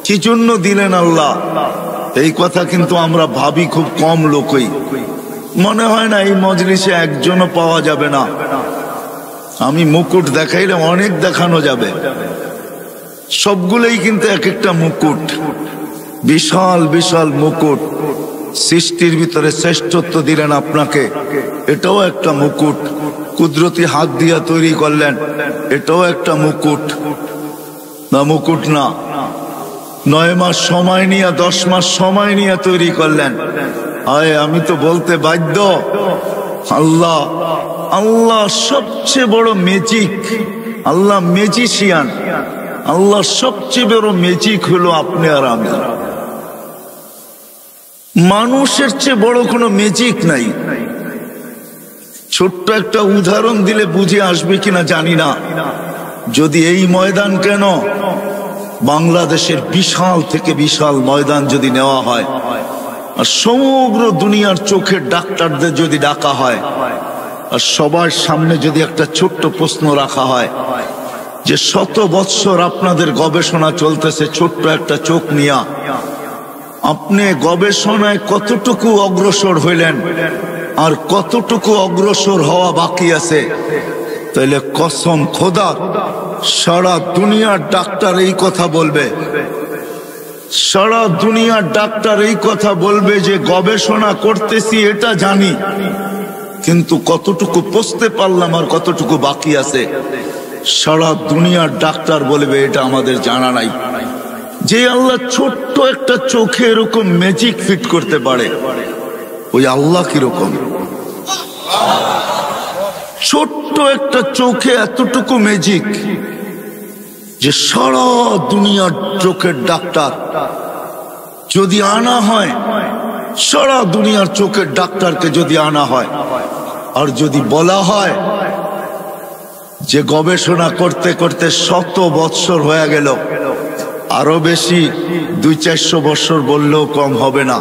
কি জন্য দিলেন আল্লাহ? এই কথা কিন্তু আমরা ভাবি খুব কম লোকই। মনে হয় না এই মজলিসে একজনও পাওয়া যাবে না। আমি মুকুট দেখাইলে অনেক দেখানো যাবে, সবগুলোই কিন্তু এক একটা মুকুট, বিশাল বিশাল মুকুট। সৃষ্টির ভিতরে শ্রেষ্ঠত্ব দিলেন আপনাকে, এটাও একটা মুকুট। কুদরতি হাত দিয়া তৈরি করলেন, এটাও একটা মুকুট। না মুকুট না, 9 মাস সময় নিয়ে 10 মাস সময় নিয়ে তৈরি করলেন। আয় আমি তো বলতে বাধ্য, আল্লাহ আল্লাহ সবচেয়ে বড় ম্যাজিক। আল্লাহ ম্যাজিশিয়ান। আল্লাহ সবচেয়ে বড় ম্যাজিক হলো আপনি আর আমি। মানুষের চেয়ে বড় কোনো ম্যাজিক নাই। ছোট্ট একটা উদাহরণ দিলে বুঝে আসবে কিনা জানি না। যদি এই ময়দান কেন, বাংলাদেশের বিশাল থেকে বিশাল ময়দান যদি নেওয়া হয় আর সমগ্র দুনিয়ার চোখের ডাক্তারদের যদি ডাকা হয় আর সবার সামনে যদি একটা ছোট্ট প্রশ্ন রাখা হয় যে 100 বৎসর আপনাদের গবেষণা চলতেছে ছোট্ট একটা চোখ নিয়া, আপনি গবেষণায় কতটুকু অগ্রসর হইলেন আর কতটুকু অগ্রসর হওয়া বাকি আছে, তাহলে কসম খোদা সারা দুনিয়ার ডাক্তার এই কথা বলবে। সারা দুনিয়ার ডাক্তার এই কথা বলবে যে গবেষণা করতেছি এটা জানি, কিন্তু কতটুকু পৌঁছতে পারলাম আর কতটুকু বাকি আছে, সারা দুনিয়ার ডাক্তার বলবে এটা আমাদের জানা নাই। যে আল্লাহ ছোট্ট একটা চোখে এরকম ম্যাজিক ফিট করতে পারে, ওই আল্লাহ কিরকম? ছোট্ট একটা চোখে এতটুকু ম্যাজিক যে সারা দুনিয়ার চোখের ডাক্তার যদি আনা হয়, সারা দুনিয়ার চোখের ডাক্তারকে যদি আনা হয়, আর যদি বলা হয় যে গবেষণা করতে করতে 100 বৎসর হয়ে গেল, আরো বেশি 200-400 বৎসর বললেও কম হবে না,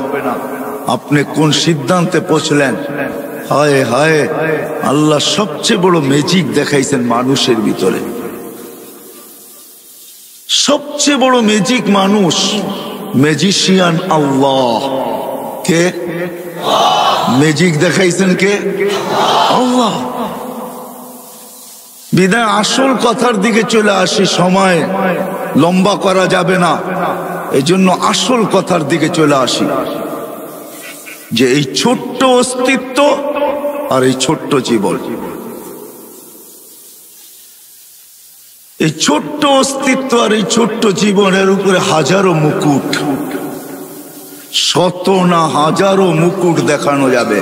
আপনি কোন সিদ্ধান্তে পৌঁছলেন? হায় হায়, আল্লাহ সবচেয়ে বড় ম্যাজিক দেখাইছেন মানুষের ভিতরে। সবচেয়ে বড় ম্যাজিক মানুষ, ম্যাজিশিয়ান আল্লাহ। কে ম্যাজিক দেখাইছেন? কে? আল্লাহ। বিদায় আসল কথার দিকে চলে আসি, সময় লম্বা করা যাবে না, এজন্য আসল কথার দিকে চলে আসি যে এই ছোট্ট অস্তিত্ব আর এই ছোট্ট জীবন, এই ছোট্ট অস্তিত্ব আর এই ছোট্ট জীবনের উপরে হাজারো মুকুট, শত না হাজারো মুকুট দেখানো যাবে।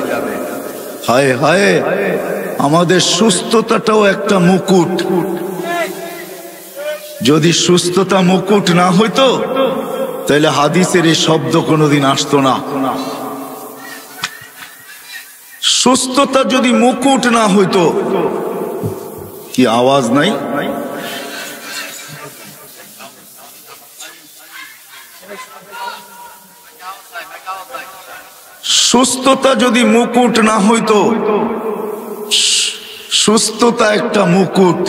হায় হায়, আমাদের সুস্থতাটাও একটা মুকুট। যদি সুস্থতা মুকুট না হইতো তাহলে হাদিসের এই শব্দ কোনোদিন আসতো না। সুস্থতা যদি মুকুট না হইতো, কি আওয়াজ নাই? সুস্থতা যদি মুকুট না হইতো, সুস্থতা একটা মুকুট।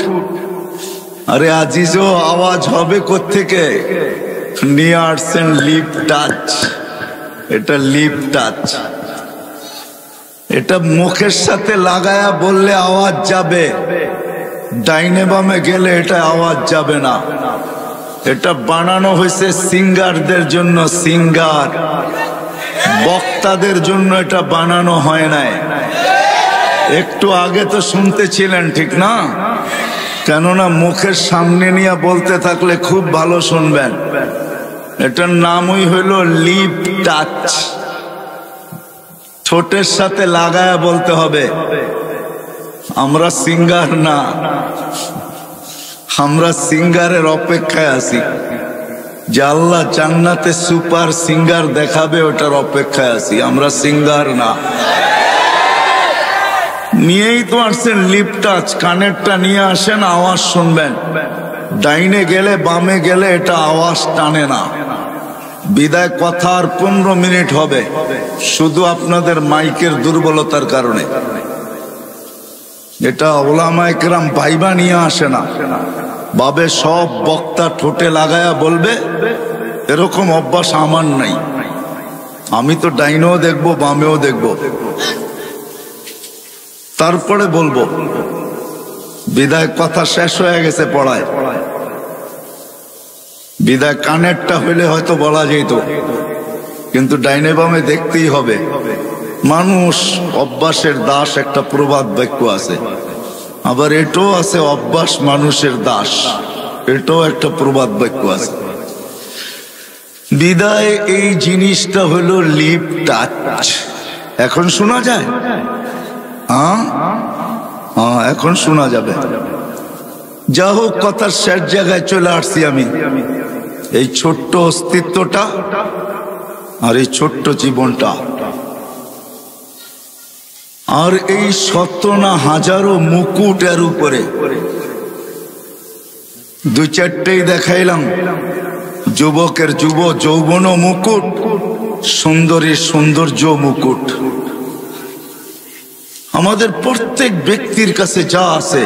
আরে আজিজো, আওয়াজ হবে কোত্থেকে? নিয়ে আসছেন লিপ টাচ। এটা লিপ টাচ, এটা মুখের সাথে লাগায়া বললে আওয়াজ যাবে, ডাইনে বামে গেলে এটা আওয়াজ যাবে না। এটা বানানো হয়েছে সিঙ্গারদের জন্য, সিঙ্গার, বক্তাদের জন্য এটা বানানো হয় নাই। একটু আগে তো শুনতেছিলেন, ঠিক না? কেননা মুখের সামনে নিয়ে বলতে থাকলে খুব ভালো শুনবেন। এটার নামই হইল লিপ টাচ। ঠোঁটের সাথে লাগায়া বলতে হবে। আমরা সিঙ্গার না, আমরা সিঙ্গারের অপেক্ষায় আছি যে আল্লাহ জান্নাতে সুপার সিঙ্গার দেখাবে, ওটার অপেক্ষায় আছি। আমরা সিঙ্গার না। নিয়েই তো আসছেন লিপ টাচ, কানেরটা নিয়ে আসেন, আওয়াজ শুনবেন। ডাইনে গেলে বামে গেলে এটা আওয়াজ টানে না। বিদায় কথা আর 15 মিনিট হবে, শুধু আপনাদের মাইকের দুর্বলতার কারণে। এটা ওলামায়ে কেরাম ভাইবা নিয়ে আসে না, ভাবে সব বক্তা ঠোঁটে লাগায়া বলবে, এরকম অভ্যাস আমার নাই। আমি তো ডাইনেও দেখবো, বামেও দেখবো, তারপরে বলবো। বিদায় কথা শেষ হয়ে গেছে পড়ায়। বিদায় কানেরটা হইলে হয়তো বলা যেত, কিন্তু ডাইনে বামে দেখতেই হবে। মানুষ অভ্যাসের দাস, একটা প্রবাদ বাক্য আছে। আবার এটাও আছে, অভ্যাস মানুষের দাস, এটাও একটা প্রবাদ বাক্য আছে। বিদায় এই জিনিসটা হলো লিপ টাচ। এখন শোনা যায়? হ্যাঁ, এখন শোনা যাবে। যা হোক, কথার শেষ জায়গায় চলে আসছি আমি। এই ছোট্ট অস্তিত্বটা আর এই ছোট্ট জীবনটা আর এই শত না হাজারো মুকুটের উপরে 2-4টেই দেখাইলাম। যুবকের যৌবন মুকুট, সুন্দরীর সৌন্দর্য মুকুট। আমাদের প্রত্যেক ব্যক্তির কাছে যা আছে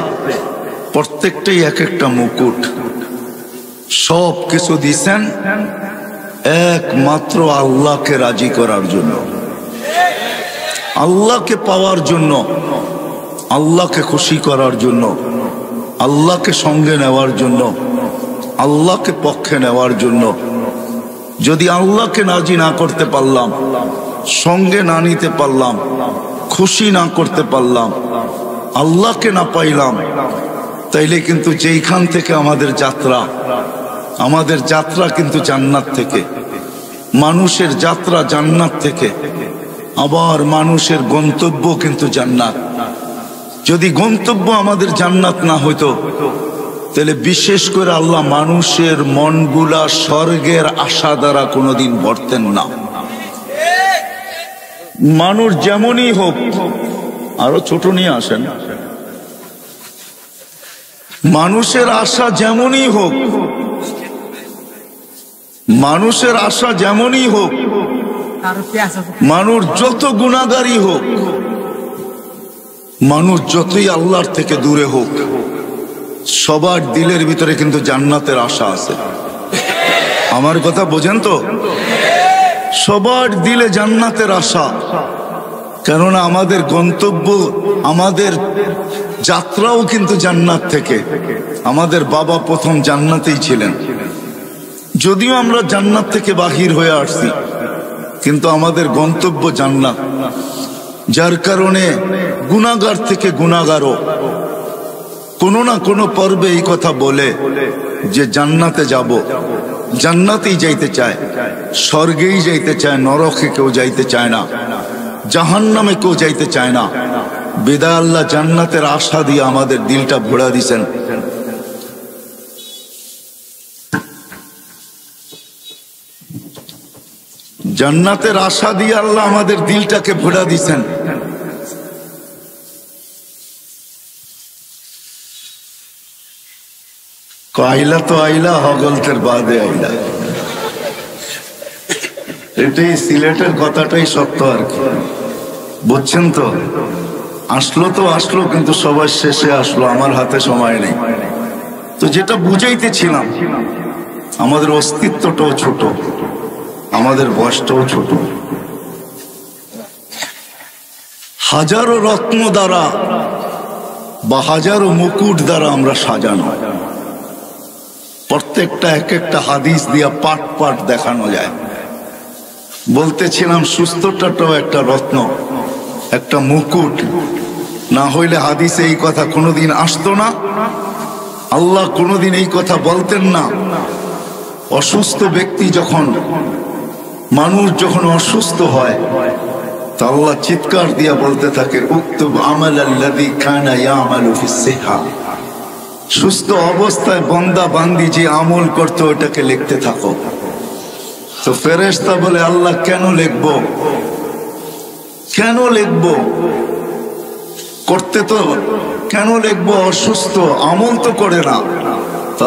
প্রত্যেকটাই এক একটা মুকুট। সব কিছু দিছেন একমাত্র আল্লাহকে রাজি করার জন্য, আল্লাহকে পাওয়ার জন্য, আল্লাহকে খুশি করার জন্য, আল্লাহকে সঙ্গে নেওয়ার জন্য, আল্লাহকে পক্ষে নেওয়ার জন্য। যদি আল্লাহকে রাজি না করতে পারলাম, সঙ্গে না নিতে পারলাম, খুশি না করতে পারলাম, আল্লাহকে না পাইলাম, তাইলে কিন্তু যেইখান থেকে আমাদের যাত্রা কিন্তু জান্নাত থেকে। মানুষের যাত্রা জান্নাত থেকে, আবার মানুষের গন্তব্য কিন্তু জান্নাত। যদি গন্তব্য আমাদের জান্নাত না হইতো তাহলে বিশেষ করে আল্লাহ মানুষের মনগুলা স্বর্গের আশা দ্বারা কোনোদিন ভরতেন না। মানুষ যেমনই হোক, আরো ছোট নিয়ে আসেন, মানুষের আশা যেমনই হোক, মানুষের আশা যেমনই হোক, মানুষ যত গুনাহগারী হোক, মানুষ যতই আল্লাহর থেকে দূরে হোক, সবার দিলের ভিতরে কিন্তু জান্নাতের আশা আছে। আমার কথা বোঝেন তো? সবার দিলে জান্নাতের আশা, কেননা আমাদের গন্তব্য, আমাদের যাত্রাও কিন্তু জান্নাত থেকে। আমাদের বাবা প্রথম জান্নাতেই ছিলেন, যদিও আমরা জান্নাত থেকে বাহির হয়ে আসছি, কিন্তু আমাদের গন্তব্য জান্নাত। যার কারণে গুনাহগার থেকে গুনাহগারও কোনো না কোনো পর্বে এই কথা বলে যে জান্নাতে যাব, জান্নাতেই যাইতে চায়, স্বর্গেই যাইতে চায়, নরকে কেউ যাইতে চায় না, জাহান্নামে কেউ যাইতে চায় না। বিদায় আল্লাহ জান্নাতের আশা দিয়ে আমাদের দিলটা ভরা দিছেন। জান্নাতের আশা দিয়ে আল্লাহ আমাদের দিলটাকে ভরা দিছেন। আইলা তো আইলা, হগলতের বাদে আইলা, এটাই সিলেটের কথাটাই সত্য আর কি, বুঝছেন তো? আসলো তো আসলো, কিন্তু সবার শেষে আসলো, আমার হাতে সময় নেই। তো যেটা বুঝাইতেছিলাম, আমাদের অস্তিত্বটাও ছোট, আমাদের বয়সটাও ছোট। হাজারো রত্ন দ্বারা বা হাজারো মুকুট দ্বারা আমরা সাজানো, প্রত্যেকটা এক একটা হাদিস দিয়া পাট পাট দেখানো যায়। বলতেছিলাম সুস্থটাও একটা রত্ন, একটা মুকুট, না হইলে হাদিসে এই কথা কোনোদিন আসতো না, আল্লাহ কোনোদিন এই কথা বলতেন না। অসুস্থ ব্যক্তি যখন, মানুষ যখন অসুস্থ হয়, তা আল্লাহ চিৎকার দিয়া বলতে থাকে, উক্তুব আমালাল্লাযী কানা ইয়ামালু ফিস সিহা, সুস্থ অবস্থায় বান্দা বান্দি যে আমল করতে ওটাকে লিখতে থাকো। তো ফেরেশতা বলে, আল্লাহ কেন লিখবো, কেন লিখবো, করতে তো কেন লিখবো, অসুস্থ, আমল তো করে না।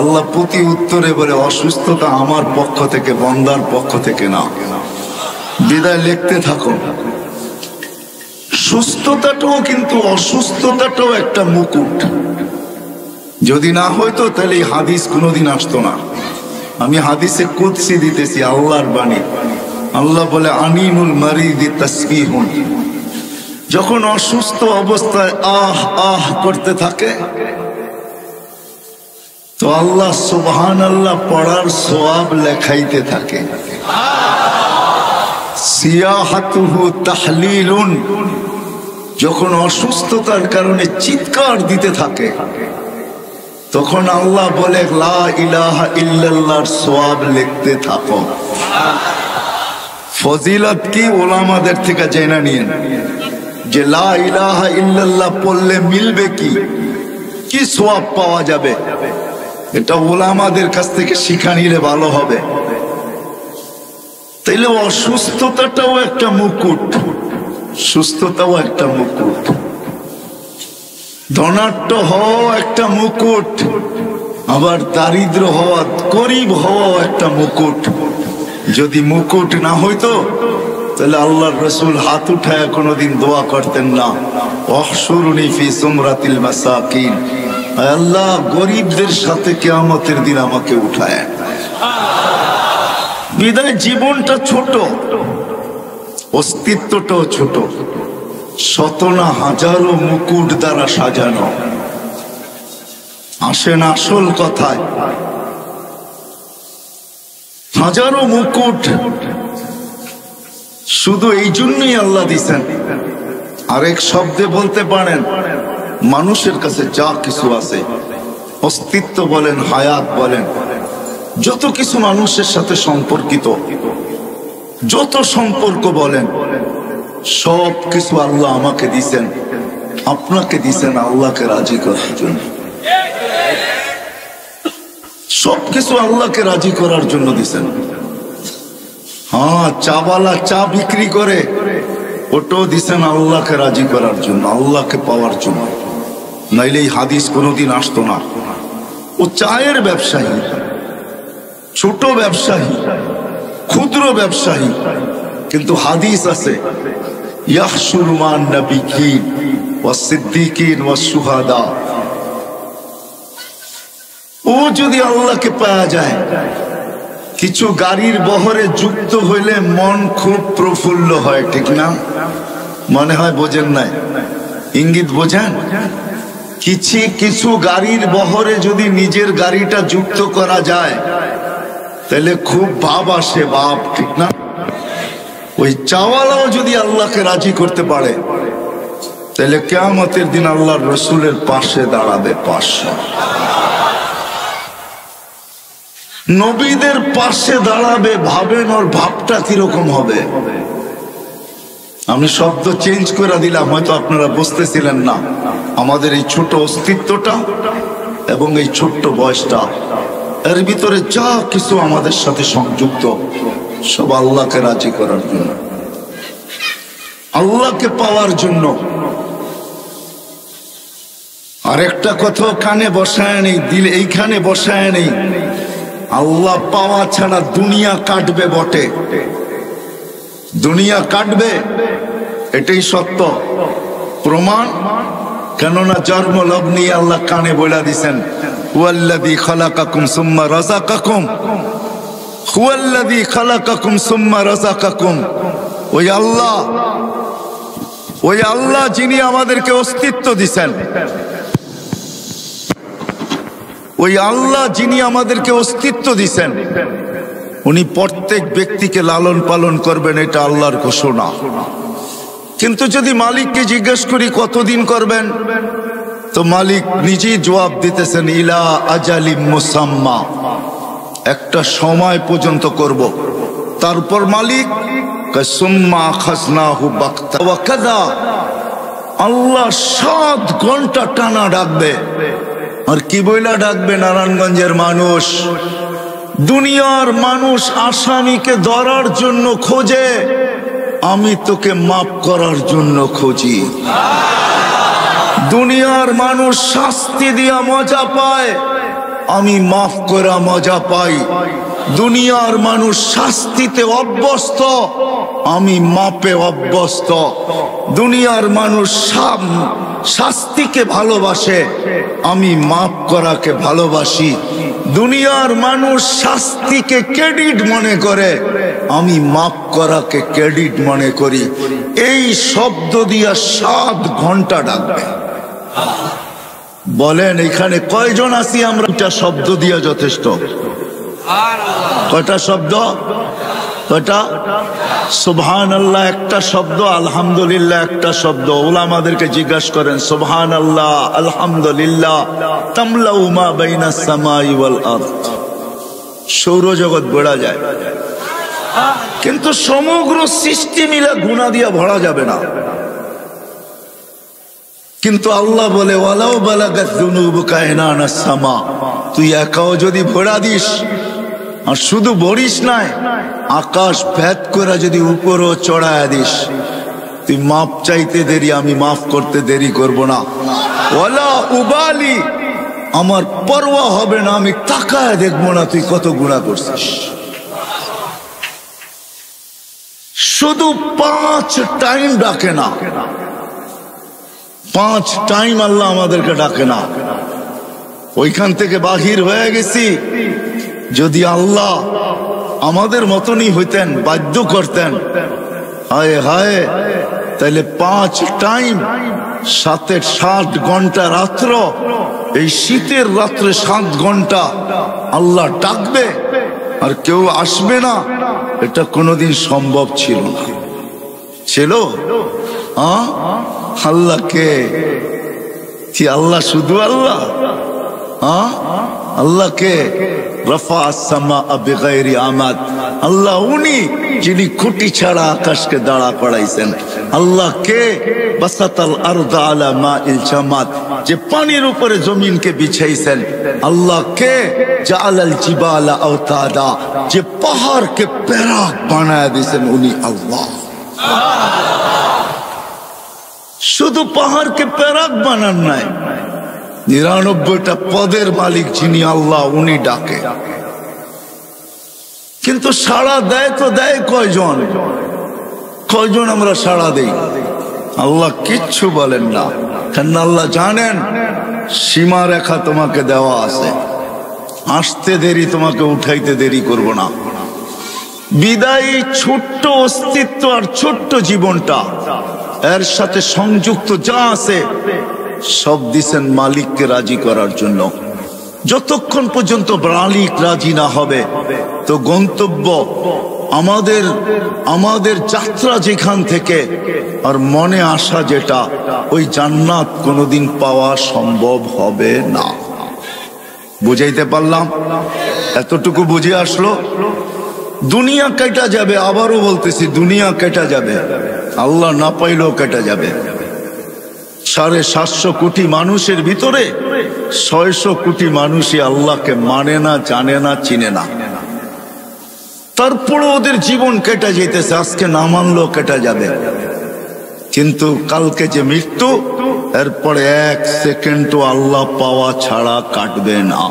আল্লাহ প্রতি উত্তরে বলে, অসুস্থতা আমার পক্ষ থেকে, বান্দার পক্ষ থেকে না, বিদায় লিখতে থাকো। সুস্থতাটাও কিন্তু, অসুস্থতাটাও একটা মুকুট। যদি না হইতো তাহলে এই হাদিস কোনোদিন আসতো না। আমি হাদিসে কুদসি দিতেছি, আল্লাহর বাণী। আল্লাহ বলে, আনিনুল মারিদি তাসবিহুন, যখন অসুস্থ অবস্থায় আহ আহ করতে থাকে, তো আল্লাহ সুবহানাল্লাহ পড়ার সওয়াব লেখাইতে থাকে। সিয়াহাতুহু তাহলিলুন, যখন অসুস্থতার কারণে চিৎকার দিতে থাকে, তখন আল্লাহ বলে, লা ইলাহা ইল্লাল্লাহর সওয়াব লিখতে থাকো। ফজিলত কি ওলামাদের থেকে জেনে নিন, যে লা ইলাহা ইল্লাল্লাহ পড়লে মিলবে কি, কি সওয়াব পাওয়া যাবে, এটা ওলামাদের কাছ থেকে শিখা নিলে ভালো হবে। তাইলে অসুস্থতাটাও একটা মুকুট, সুস্থতাও একটা মুকুট, ধনাঢ্য হওয়া একটা মুকুট, আবার দারিদ্র হওয়া, গরিব হওয়া একটা মুকুট। যদি মুকুট না হইতো তাহলে আল্লাহর রাসূল হাত উঠায় কোনোদিন দোয়া করতেন না, ওয়াহশুরুনি ফি সুমরাতিল মাসাকিন, আল্লাহ গরিবদের সাথে কিয়ামতের দিন আমাকে উঠায়। বিদায় জীবনটা ছোট, অস্তিত্বটাও ছোট, শত না হাজারো মুকুট দ্বারা সাজানো। আসেন আসল কথায়, হাজারো মুকুট শুধু এই জন্যই আল্লাহ দিছেন। আরেক শব্দে বলতে পারেন, মানুষের কাছে যা কিছু আছে, অস্তিত্ব বলেন, হায়াত বলেন, যত কিছু মানুষের সাথে সম্পর্কিত, যত সম্পর্ক বলেন, সব কিছু আল্লাহ আমাকে দিছেন, আপনাকে দিছেন আল্লাহকে রাজি করার জন্য। সবকিছু আল্লাহকে রাজি করার জন্য দিছেন। হ্যাঁ, চাওয়ালা চা বিক্রি করে, ওটাও দিছেন আল্লাহকে রাজি করার জন্য, আল্লাহকে পাওয়ার জন্য। নাইলে এই হাদিস কোনোদিন আসতো না। ও চায়ের ব্যবসায়ী, ছোট ব্যবসায়ী, ক্ষুদ্র ব্যবসায়ী, কিন্তু হাদিস আছে ইয়াহশুরু মান নাবিয়্যিন ওয়াস সিদ্দিকিন ওয়াস শুহাদা। ও যদি আল্লাহকে পাওয়া যায়, কিছু গাড়ির বহরে যুক্ত হইলে মন খুব প্রফুল্ল হয়, ঠিক না? মনে হয় বোঝেন নাই, ইঙ্গিত বোঝেন? কিছু গাড়ির বহরে যদি নিজের গাড়িটা যুক্ত করা যায় তাহলে খুব ভাব আসে, ভাব, ঠিক না? ওই চাওয়ালাও যদি আল্লাহকে রাজি করতে পারে তাহলে কিয়ামতের দিন আল্লাহর রসুলের পাশে দাঁড়াবে। পাশে নবীদের পাশে দাঁড়াবে। ভাবেন ওর ভাবটা কিরকম হবে। আমি শব্দ চেঞ্জ করে দিলাম, হয়তো আপনারা বুঝতেছিলেন না। আমাদের এই ছোট অস্তিত্বটা এবং এই ছোট্ট বয়সটা, এর ভিতরে যা কিছু আমাদের সাথে সংযুক্ত, সব আল্লাহকে রাজি করার জন্য, আল্লাহকে পাওয়ার জন্য। আর একটা কথা কানে বসায় নেই, দিলে এইখানে বসায় নেই, আল্লাহ পাওয়া ছাড়া দুনিয়া কাটবে বটে, দুনিয়া কাটবে, এটাই সত্য প্রমাণ। কেননা জন্ম লগ্নি আল্লাহ কানে বলে দিছেন, হুয়াল্লাযী খালাকাকুম সুম্মা রাযাকাকুম, হুয়াল্লাযী খালাকাকুম সুম্মা রাযাকাকুম। ওই আল্লাহ যিনি আমাদেরকে অস্তিত্ব দিছেন, ওই আল্লাহ যিনি আমাদেরকে অস্তিত্ব দিছেন, উনি প্রত্যেক ব্যক্তিকে লালন পালন করবেন, এটা আল্লাহর ঘোষণা। কিন্তু যদি মালিককে জিজ্ঞেস করি কতদিন করবেন, তো মালিক নিজেই জবাব দিতেছেন ইলা আজালিম মুসাম্মা, একটা সময় পর্যন্ত করব। তারপর মালিক সুম্মা আখাযনাহু বাগতা ওয়া কাযা, আল্লাহ 7 ঘন্টা টানা ডাকবে। আর কি বইলা ডাকবে? নারায়ণগঞ্জের মানুষ, দুনিয়ার মানুষ আসামিকে ধরার জন্য খোঁজে, আমি তোকে মাফ করার জন্য খুঁজি। দুনিয়ার মানুষ শাস্তি দিয়া মজা পায়, আমি মাফ করা মজা পাই। দুনিয়ার মানুষ শাস্তিতে অভ্যস্ত, আমি মাপে অভ্যস্ত। দুনিয়ার মানুষ শাস্তিকে ভালোবাসে, আমি মাফ করাকে ভালোবাসি। দুনিয়ার মানুষ শাস্তিকে ক্রেডিট মনে করে, আমি মাফ করাকে ক্রেডিট মনে করি। এই শব্দ দিয়া 7 ঘন্টা ডাকবে। বলেন এখানে কয়জন আছি আমরা? এটা শব্দ দিয়া যথেষ্ট। কয়টা শব্দ? কয়টা? সুবহানাল্লাহ একটা শব্দ, আলহামদুলিল্লাহ একটা শব্দ। উলামাদেরকে জিজ্ঞাসা করেন সুবহানাল্লাহ আলহামদুলিল্লাহ তামলাউ মা বাইনাস সামাই ওয়াল আরদ, সৌরজগৎ ভরা যায়, কিন্তু সমগ্র সৃষ্টি মিলে গুনাহ দিয়া ভরা যাবে না। কিন্তু আল্লাহ বলে ওয়ালাউ বালাগাত যুনুবুকা ইনানাস সামা, তুই একাও যদি ভরা দিস, আর শুধু ভরিস নাই, আকাশ ভেদ করে যদি উপরও চড়ায় দিস, তুই মাপ চাইতে দেরি, আমি মাফ করতে দেরি করব না। ওয়ালা উবালি, আমার পরোয়া হবে না, আমি তাকায় দেখবো না তুই কত গুনাহ করছিস। শুধু 5 টাইম ডাকে না, 5 টাইম আল্লাহ আমাদেরকে ডাকে না। ওইখান থেকে বাহির হয়ে গেছি। যদি আল্লাহ আমাদের মতনই হইতেন, বাধ্য করতেন, হায় হায়, তাহলে 5 টাইম 7 ঘন্টা রাত্র, এই শীতের রাত্রে 7 ঘন্টা আল্লাহ ডাকবে আর কেউ আসবে না, এটা কোনোদিন সম্ভব ছিল না। ছিল? আল্লাহকে কি আল্লাহ শুধু আল্লাহ? আল্লাহ কে? রফা আস-সামা বিগাইরি আমাদ, আল্লাহ উনি যিনি খুঁটি ছাড়া আকাশকে দাঁড়া করাইছেন। আল্লাহ কে? বাসাতাল আরদা আলা মাইল জামাদ, যে পানির উপরে জমিনকে বিছাইছেন। আল্লাহ কে? জাআলাল জিবালা আওতাদা, যে পাহাড়কে প্যারাক বানায় দিয়েছেন, উনি আল্লাহ। শুধু পাহাড়কে প্যারাক বানান নাই, 99টা পদের মালিক যিনি আল্লাহ, উনি ডাকে। কিন্তু সাড়া দেয় তো দেয় কয়জন? কয়জন আমরা সাড়া দেই? আল্লাহ কিচ্ছু বলেন না, কেন আল্লাহ জানেন সীমা রেখা তোমাকে দেওয়া আছে, আসতে দেরি, তোমাকে উঠাইতে দেরি করব না। বিদায়ী ছোট্ট অস্তিত্ব আর ছোট্ট জীবনটা, এর সাথে সংযুক্ত যা আছে সব দিছেন মালিককে রাজি করার জন্য। যতক্ষণ পর্যন্ত মালিক রাজি না হবে, তো গন্তব্য আমাদের যাত্রা যেখান থেকে আর মনে আসা যেটা, ওই জান্নাত কোনোদিন পাওয়া সম্ভব হবে না। বুঝাইতে পারলাম? এতটুকু বুঝে আসলো? দুনিয়া কেটে যাবে, আবারও বলতেছি দুনিয়া কেটে যাবে, আল্লাহ না পাইলেও কেটে যাবে। 750 কোটি মানুষের ভিতরে 600 কোটি মানুষই আল্লাহকে মানে না, জানে না, চিনে না। তারপরে ওদের জীবন কেটে যেতেছে, আজকে না মানলেও কেটে যাবে। কিন্তু কালকে যে মৃত্যু, এরপরে 1 সেকেন্ডও আল্লাহ পাওয়া ছাড়া কাটবে না।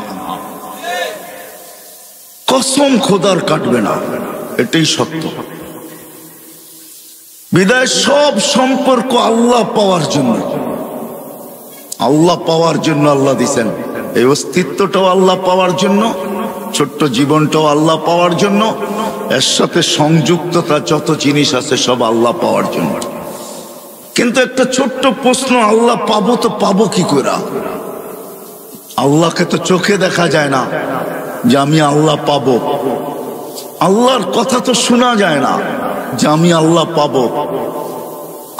কসম খোদার কাটবে না, এটাই সত্য। বিদায় সব সম্পর্ক আল্লাহ পাওয়ার জন্য, আল্লাহ পাওয়ার জন্য আল্লাহ দিছেন। এই অস্তিত্বটাও আল্লাহ পাওয়ার জন্য, ছোট্ট জীবনটাও আল্লাহ পাওয়ার জন্য, এর সাথে সংযুক্ততা যত জিনিস আছে সব আল্লাহ পাওয়ার জন্য। কিন্তু একটা ছোট্ট প্রশ্ন, আল্লাহ পাবো তো পাবো কি করে? আল্লাহকে তো চোখে দেখা যায় না যে আমি আল্লাহ পাবো, আল্লাহর কথা তো শোনা যায় না যে আমি আল্লাহ পাবো,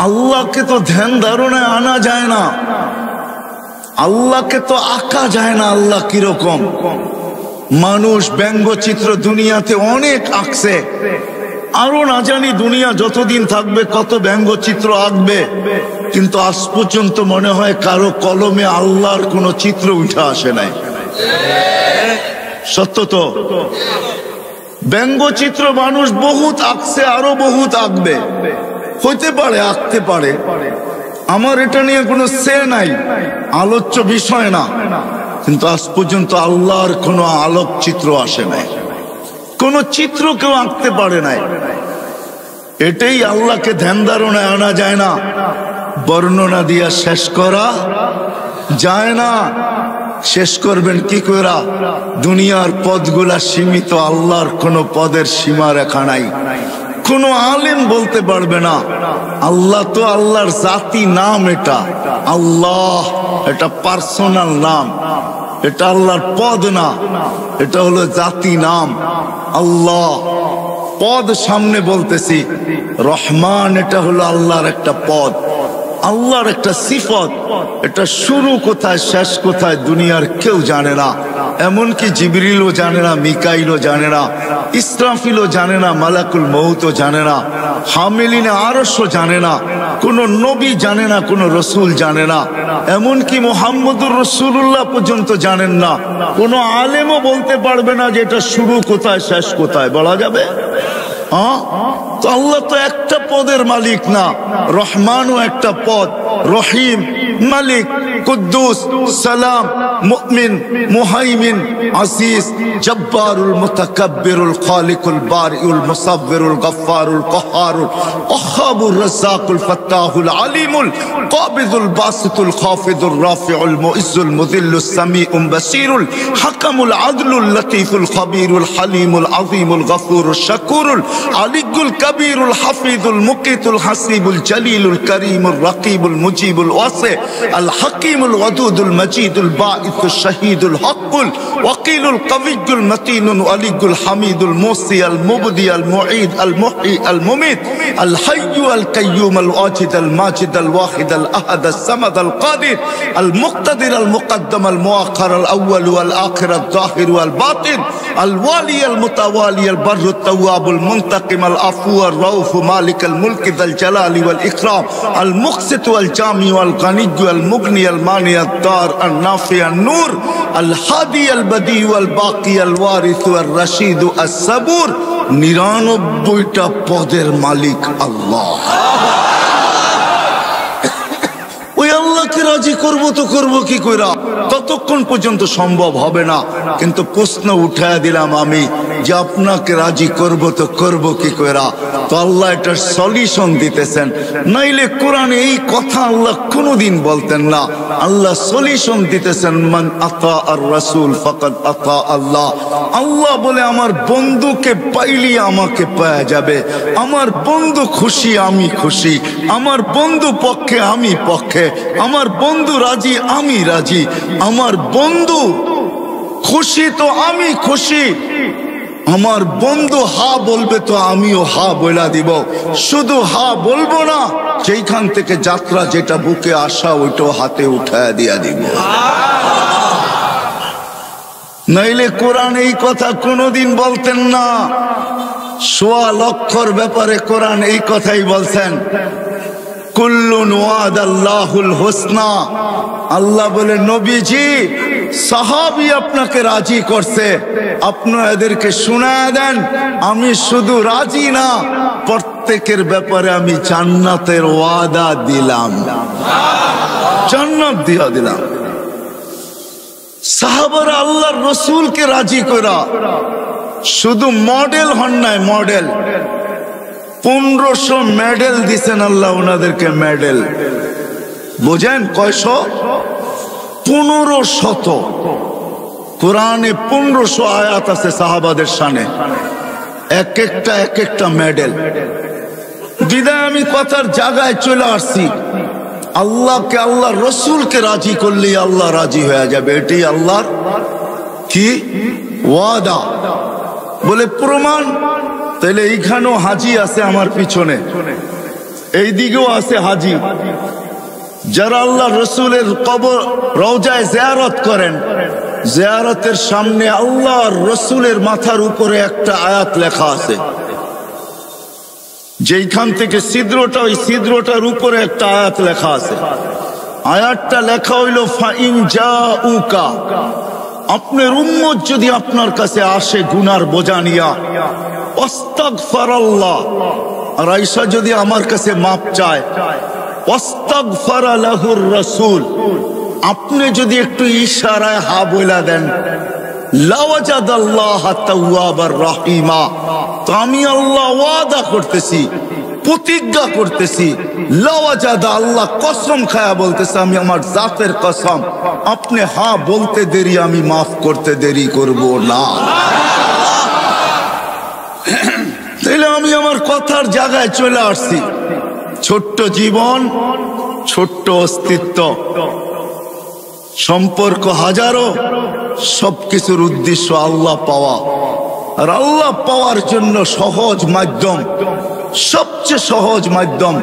আল্লাহকে তো ধ্যান ধারণায় আনা যায় না, আল্লাহকে তো আঁকা যায় না। আল্লাহ কিরকম? মানুষ ব্যঙ্গচিত্র দুনিয়াতে অনেক আঁকছে, আরো না জানি দুনিয়া যতদিন থাকবে কত ব্যঙ্গচিত্র আঁকবে, কিন্তু আজ পর্যন্ত মনে হয় কারো কলমে আল্লাহর কোনো চিত্র উঠে আসে নাই। সত্য তো? ব্যঙ্গচিত্র মানুষ বহুত আঁকছে, আরো বহুত আঁকবে, হইতে পারে, আঁকতে পারে। আমার এটা নিয়ে কোনো সে নাই, আলোচ্য বিষয় না। কিন্তু আজ পর্যন্ত আল্লাহর কোনো আলোকচিত্র আসে নাই, কোনো চিত্র কেউ আঁকতে পারে নাই। এটাই আল্লাহকে ধ্যান ধারণায় আনা যায় না, বর্ণনা দিয়া শেষ করা যায় না। শেষ করবেন কি করে? দুনিয়ার পদগুলা সীমিত, আল্লাহর কোনো পদের সীমা রেখা নাই। কোনো আলেম বলতে পারবে না আল্লাহ তো আল্লাহর জাতি নাম, এটা আল্লাহ, এটা পার্সোনাল নাম, এটা আল্লাহর পদ না, এটা হলো জাতি নাম আল্লাহ। পদ সামনে বলতেছি, রহমান এটা হলো আল্লাহর একটা পদ, আল্লাহর একটা সিফত। এটা শুরু কোথায় শেষ কোথায় দুনিয়ার কেউ জানে না, এমনকি জিবরিলও জানে না, মিকাইলও জানে না, ইসরাফিলও জানে না, মালাকুল মউতও জানে না, হামিলিনে আরশও জানে না, কোন নবী জানে না, কোন রসুল জানে না, এমনকি মুহাম্মদুর রাসূলুল্লাহ পর্যন্ত জানেন না। কোন আলেমও বলতে পারবে না যে এটা শুরু কোথায় শেষ কোথায়, বলা যাবে? তো আল্লাহ তো একটা পদের মালিক না, রহমানও একটা পদ, রহিম, মালিক, কুদ্দুস, সালাম, মুমিন, মুহাইমিন, আজিজ, জব্বারুল, মুতাকাব্বিরুল, খালিকুল, বারিউল, মুসাব্বিরুল, গফফারুল, কহারুল, ওয়াহাবুর, রাজ্জাকুল, ফাত্তাহুল, আলিমুল, কাবিদুল, বাসিতুল, খাফিদুল, রাফিউল, মুইজ্জুল, মুযিল্লুস, সামিউল, বাসীরুল, হাকামুল, আদলুল, লতীফুল, খবীরুল, হালিমুল, আযীমুল, গফুরুল, শাকুরুল, আলিকুল, কবীরুল হাফিজুল মুকিতুল হাসিবুল জলিলুল করিমুল রকিবুল মুজিবুল ওয়াসি আল হাকিমুল ওয়াদুদুল মজিদুল বাঈসুল শহীদুল হকুল ওয়াকিলুল কবিয়ুল মতিনুল আলিগুল হামিদুল মুসি আল মুবদি আল মুঈদ আল মুহয়ি আল মুমিত আল হাইয়্যু আল কাইয়্যুম আল ওয়াজিদ আল মাজিদ আল ওয়াহিদ আল আহাদ আল সামাদ আল কাদির আল মুক্তাদির আল মুকদ্দম আল মুআখ্খার আল আউয়াল ওয়াল আখির আল যাহির ওয়াল বাতিন আল ওয়ালি আল মুতাওয়ালি আল বাররু তাওয়াবুল মুনতাকিম আল আফু আল রাউফ মালিক আল মুলক যাল জালালি ওয়াল ইকরাম আল মুকসিত ওয়াল জামি ওয়াল গানি ওয়াল মুগনি আল মানি আল দার আল নাফি আল নূর আল হাদি আল বদি ওয়াল বাকি আল ওয়ারিস ওয়াল রশিদ আস সাবুর। ৯৯টা পদের মালিক আল্লাহ। ওই আল্লাহকে রাজি করবো তো করবো কি কইরা? ততক্ষণ পর্যন্ত সম্ভব হবে না। কিন্তু প্রশ্ন উঠায় দিলাম আমি যে আপনাকে রাজি করবো তো করবো কি কইরা? তো আল্লাহ এটার সলিউশন দিতেছেন। নাইলে কোরআনে এই কথা আল্লাহ কোনোদিন বলতেন না। আল্লাহ সলিউশন দিতেছেন, মান আতা আর রাসূল ফাকাদ আতা আল্লাহ। আল্লাহ বলে আমার বন্ধুকে পাইলি আমাকে পাওয়া যাবে। আমার বন্ধু খুশি আমি খুশি, আমার বন্ধু পক্ষে আমি পক্ষে, আমার বন্ধু রাজি আমি রাজি, আমার বন্ধু খুশি তো আমি খুশি, আমার বন্ধু হা বলবে তো আমিও হা বইলা দিব। শুধু হা বলবো না, যেখান থেকে যাত্রা যেটা বুকে আসা ওইটাও হাতে উঠায় দিয়া দিব। নাইলে কোরআন এই কথা কোনোদিন বলতেন না। ১৬ লক্ষর ব্যাপারে কোরআন এই কথাই বলছেন, কুল্লুন ওয়াদাল্লাহুল হুসনা। আল্লাহ বলে নবীজি সাহাবী আপনাকে রাজি করছে, আপনি এদেরকে শোনায় দেন আমি শুধু রাজি না, প্রত্যেকের ব্যাপারে আমি জান্নাতের ওয়াদা দিলাম, জান্নাত দিয়া দিলাম। সাহাবারা আল্লাহর রাসূলকে রাজি করা শুধু মডেল হন নাই, মডেল 1500 মেডেল দিছেন আল্লাহ ওনাদেরকে। মেডেল বোঝেন কয়শো? 1500। কোরআনে 1500 আয়াত আছে সাহাবাদের শানে, এক একটা মেডেল। বিদায় আমি কথার জায়গায় চলে আসছি, আল্লাহকে আল্লাহ রসুলকে রাজি করলে আল্লাহ রাজি হয়ে যাবে। এটি আল্লাহর কি ওয়াদা বলে প্রমাণ। তাহলে এইখানেও হাজি আছে আমার পিছনে, এই দিকেও আছে হাজি। যারা আল্লাহ রসুলের কবর রওজায় জিয়ারত করেন, জিয়ারতের সামনে আল্লাহর রসুলের মাথার উপরে একটা আয়াত লেখা আছে। যেইখান থেকে ছিদ্রটা, ওই ছিদ্রটার উপরে একটা আয়াত লেখা আছে। আয়াতটা লেখা হইল ফাইন জাউকা, আপনার উম্মত যদি আপনার কাছে আসে গুনার বোঝা নিয়া, আস্তাগফিরুল্লাহ, আর আয়েশা যদি আমার কাছে মাপ চায়, আস্তাগফারা লাহুর রাসূল, আপনি যদি একটু ইশারায় হা বইলা দেন, লাওয়াজাদাল্লাহ তাওয়াবার রহিমা, তো আমি আল্লাহ ওয়াদা করতেছি, প্রতিজ্ঞা করতেছি, লাওয়াজাদা, আল্লাহ কসম খায়া বলতেছে, আমি আমার জাতের কসম, আপনি হা বলতে দেরি আমি মাফ করতে দেরি করব না। তাহলে আমি আমার কথার জায়গায় চলে আসছি। ছোট্ট জীবন, ছোট্ট অস্তিত্ব, সম্পর্ক হাজারো, সবকিছুর উদ্দেশ্য আল্লাহ পাওয়া। আর আল্লাহ পাওয়ার জন্য সহজ মাধ্যম, সবচেয়ে সহজ মাধ্যম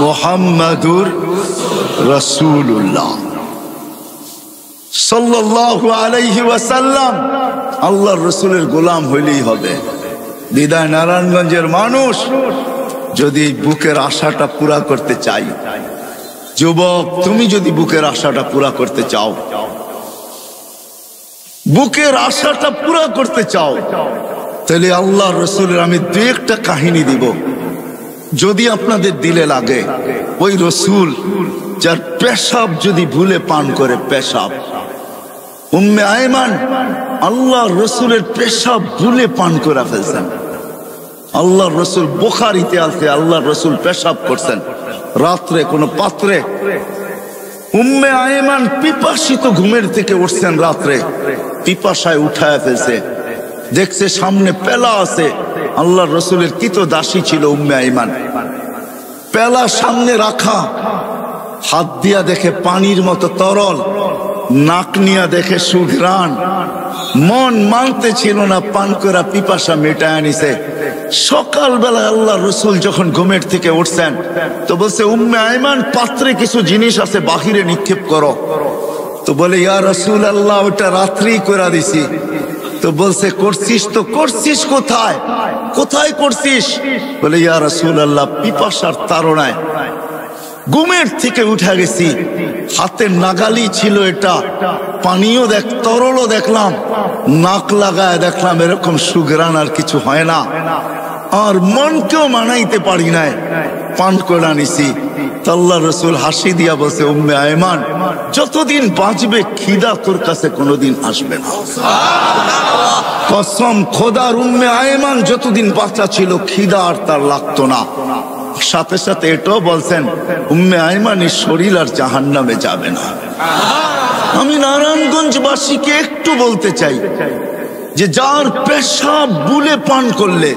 মুহাম্মাদুর রাসূলুল্লাহ সাল্লাল্লাহু আলাইহি ওয়াসাল্লাম। আল্লাহর রাসূলের গোলাম হইলেই হবে। বিদায় নারায়ণগঞ্জের মানুষ যদি বুকের আশাটা পুরা করতে চাই, যুবক তুমি যদি বুকের আশাটা পুরা করতে চাও, বুকের আশাটা পুরা করতে চাও, তাহলে আল্লাহর রাসূলের আমি দু একটা কাহিনী দিব। যদি আপনাদের দিলে লাগে, ওই রাসূল যার পেশাব যদি ভুলে পান করে, পেশাব, উম্মে আয়মান আল্লাহর রাসূলের পেশাব ভুলে পান করে ফেলছেন। আল্লাহর রাসূল, বুখারীতে আছে, আল্লাহর রাসূল পেশাব করছেন রাত্রে কোন পাত্রে। উম্মে আয়মান পিপাসিত ঘুমের থেকে উঠছেন রাত্রে, পিপাসায় উঠায় ফেলছে। দেখছে সামনে পেলা আছে, আল্লাহ রসুলের কিতো দাসী ছিল উম্মে আইমান। পেলা সামনে রাখা, হাত দিয়া দেখে পানির মতো তরল, নাক নিয়া দেখে সুঘ্রাণ, মন মানতে ছিল না, পান করা পিপাসা মেটায় নিছে। সকালবেলা আল্লাহ রসুল যখন ঘুমের থেকে উঠছেন তো বলছে, উম্মে আইমান পাত্রে কিছু জিনিস আছে, বাহিরে নিক্ষেপ করো। তো বলে, ইয়া রসুল আল্লাহ, ওটা রাত্রি করে দিছি। তো বলছে, করছিস তো করছিস কোথায়, কোথায় করছিস? বলে, ইয়া রসুল আল্লাহ, পিপাসার তাড়নায় ঘুমের থেকে উঠে গেছি, হাতের নাগালি ছিল এটা, পানিও তরলও দেখলাম, নাক লাগায় দেখলাম এরকম সুঘ্রাণ আর কিছু হয় না, আর মনকেও মানাইতে পারি নাই, পান করে নিছি। আল্লাহ রসুল হাসি দিয়া বলছে, উম্মে আয়মান, যতদিন বাঁচবে খিদা তোর কাছে কোনোদিন আসবে না। কসম খোদার, উম্মে আয়মান যতদিন বাচ্চা ছিল খিদা আর তার লাগতো না। সাথে সাথে এটাও বলছেন, উম্মে আইমানের শরীর আর জাহান্নামে যাবে না। আমি নারায়ণগঞ্জবাসীকে একটু বলতে চাই যে যার পেশাব বুলে পান করলে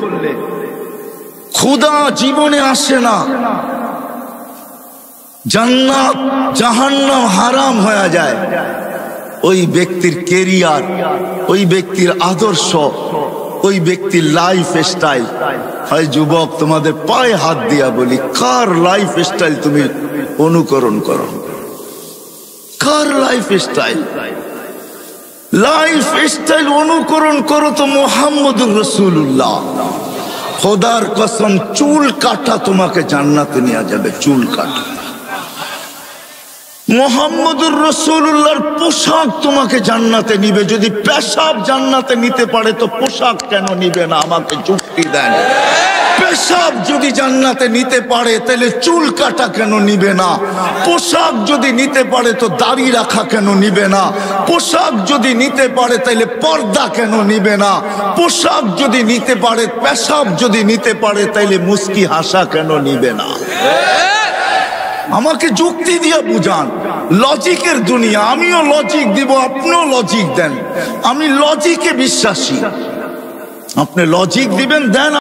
ক্ষুধা জীবনে আসে না, জান্নাত জাহান্নাম হারাম হয়ে যায়, ওই ব্যক্তির কেরিয়ার, ওই ব্যক্তির আদর্শ, ওই ব্যক্তির লাইফ স্টাইল। হয় যুবক, তোমাদের পায়ে হাত দিয়া বলি, কার লাইফ স্টাইল তুমি অনুকরণ করো? কার লাইফ স্টাইল? লাইফ স্টাইল অনুকরণ করো তো মুহাম্মদুর রাসূলুল্লাহ। খোদার কসম, চুল কাটা তোমাকে জান্নাতে নিয়ে যাবে, চুল কাটা। মুহাম্মদুর রাসূলুল্লাহর পোশাক তোমাকে জান্নাতে নিবে। যদি পেশাব জান্নাতে নিতে পারে তো পোশাক কেন নিবে না? আমাকে যুক্তি দেন। পেশাব যদি জান্নাতে নিতে পারে তাহলে চুল কাটা কেন নিবে না? পোশাক যদি নিতে পারে তো দাড়ি রাখা কেন নিবে না? পোশাক যদি নিতে পারে তাহলে পর্দা কেন নিবে না? পোশাক যদি নিতে পারে, পেশাব যদি নিতে পারে তাহলে মুস্কি হাসা কেন নিবে না? আমাকে যুক্তি দিয়ে বুঝান। লজিকের দুনিয়া, আমিও লজিক দিব, আপনিও লজিক দেন। আমি লজিকে বিশ্বাসী, আপনি লজিক দিবেন, দেন।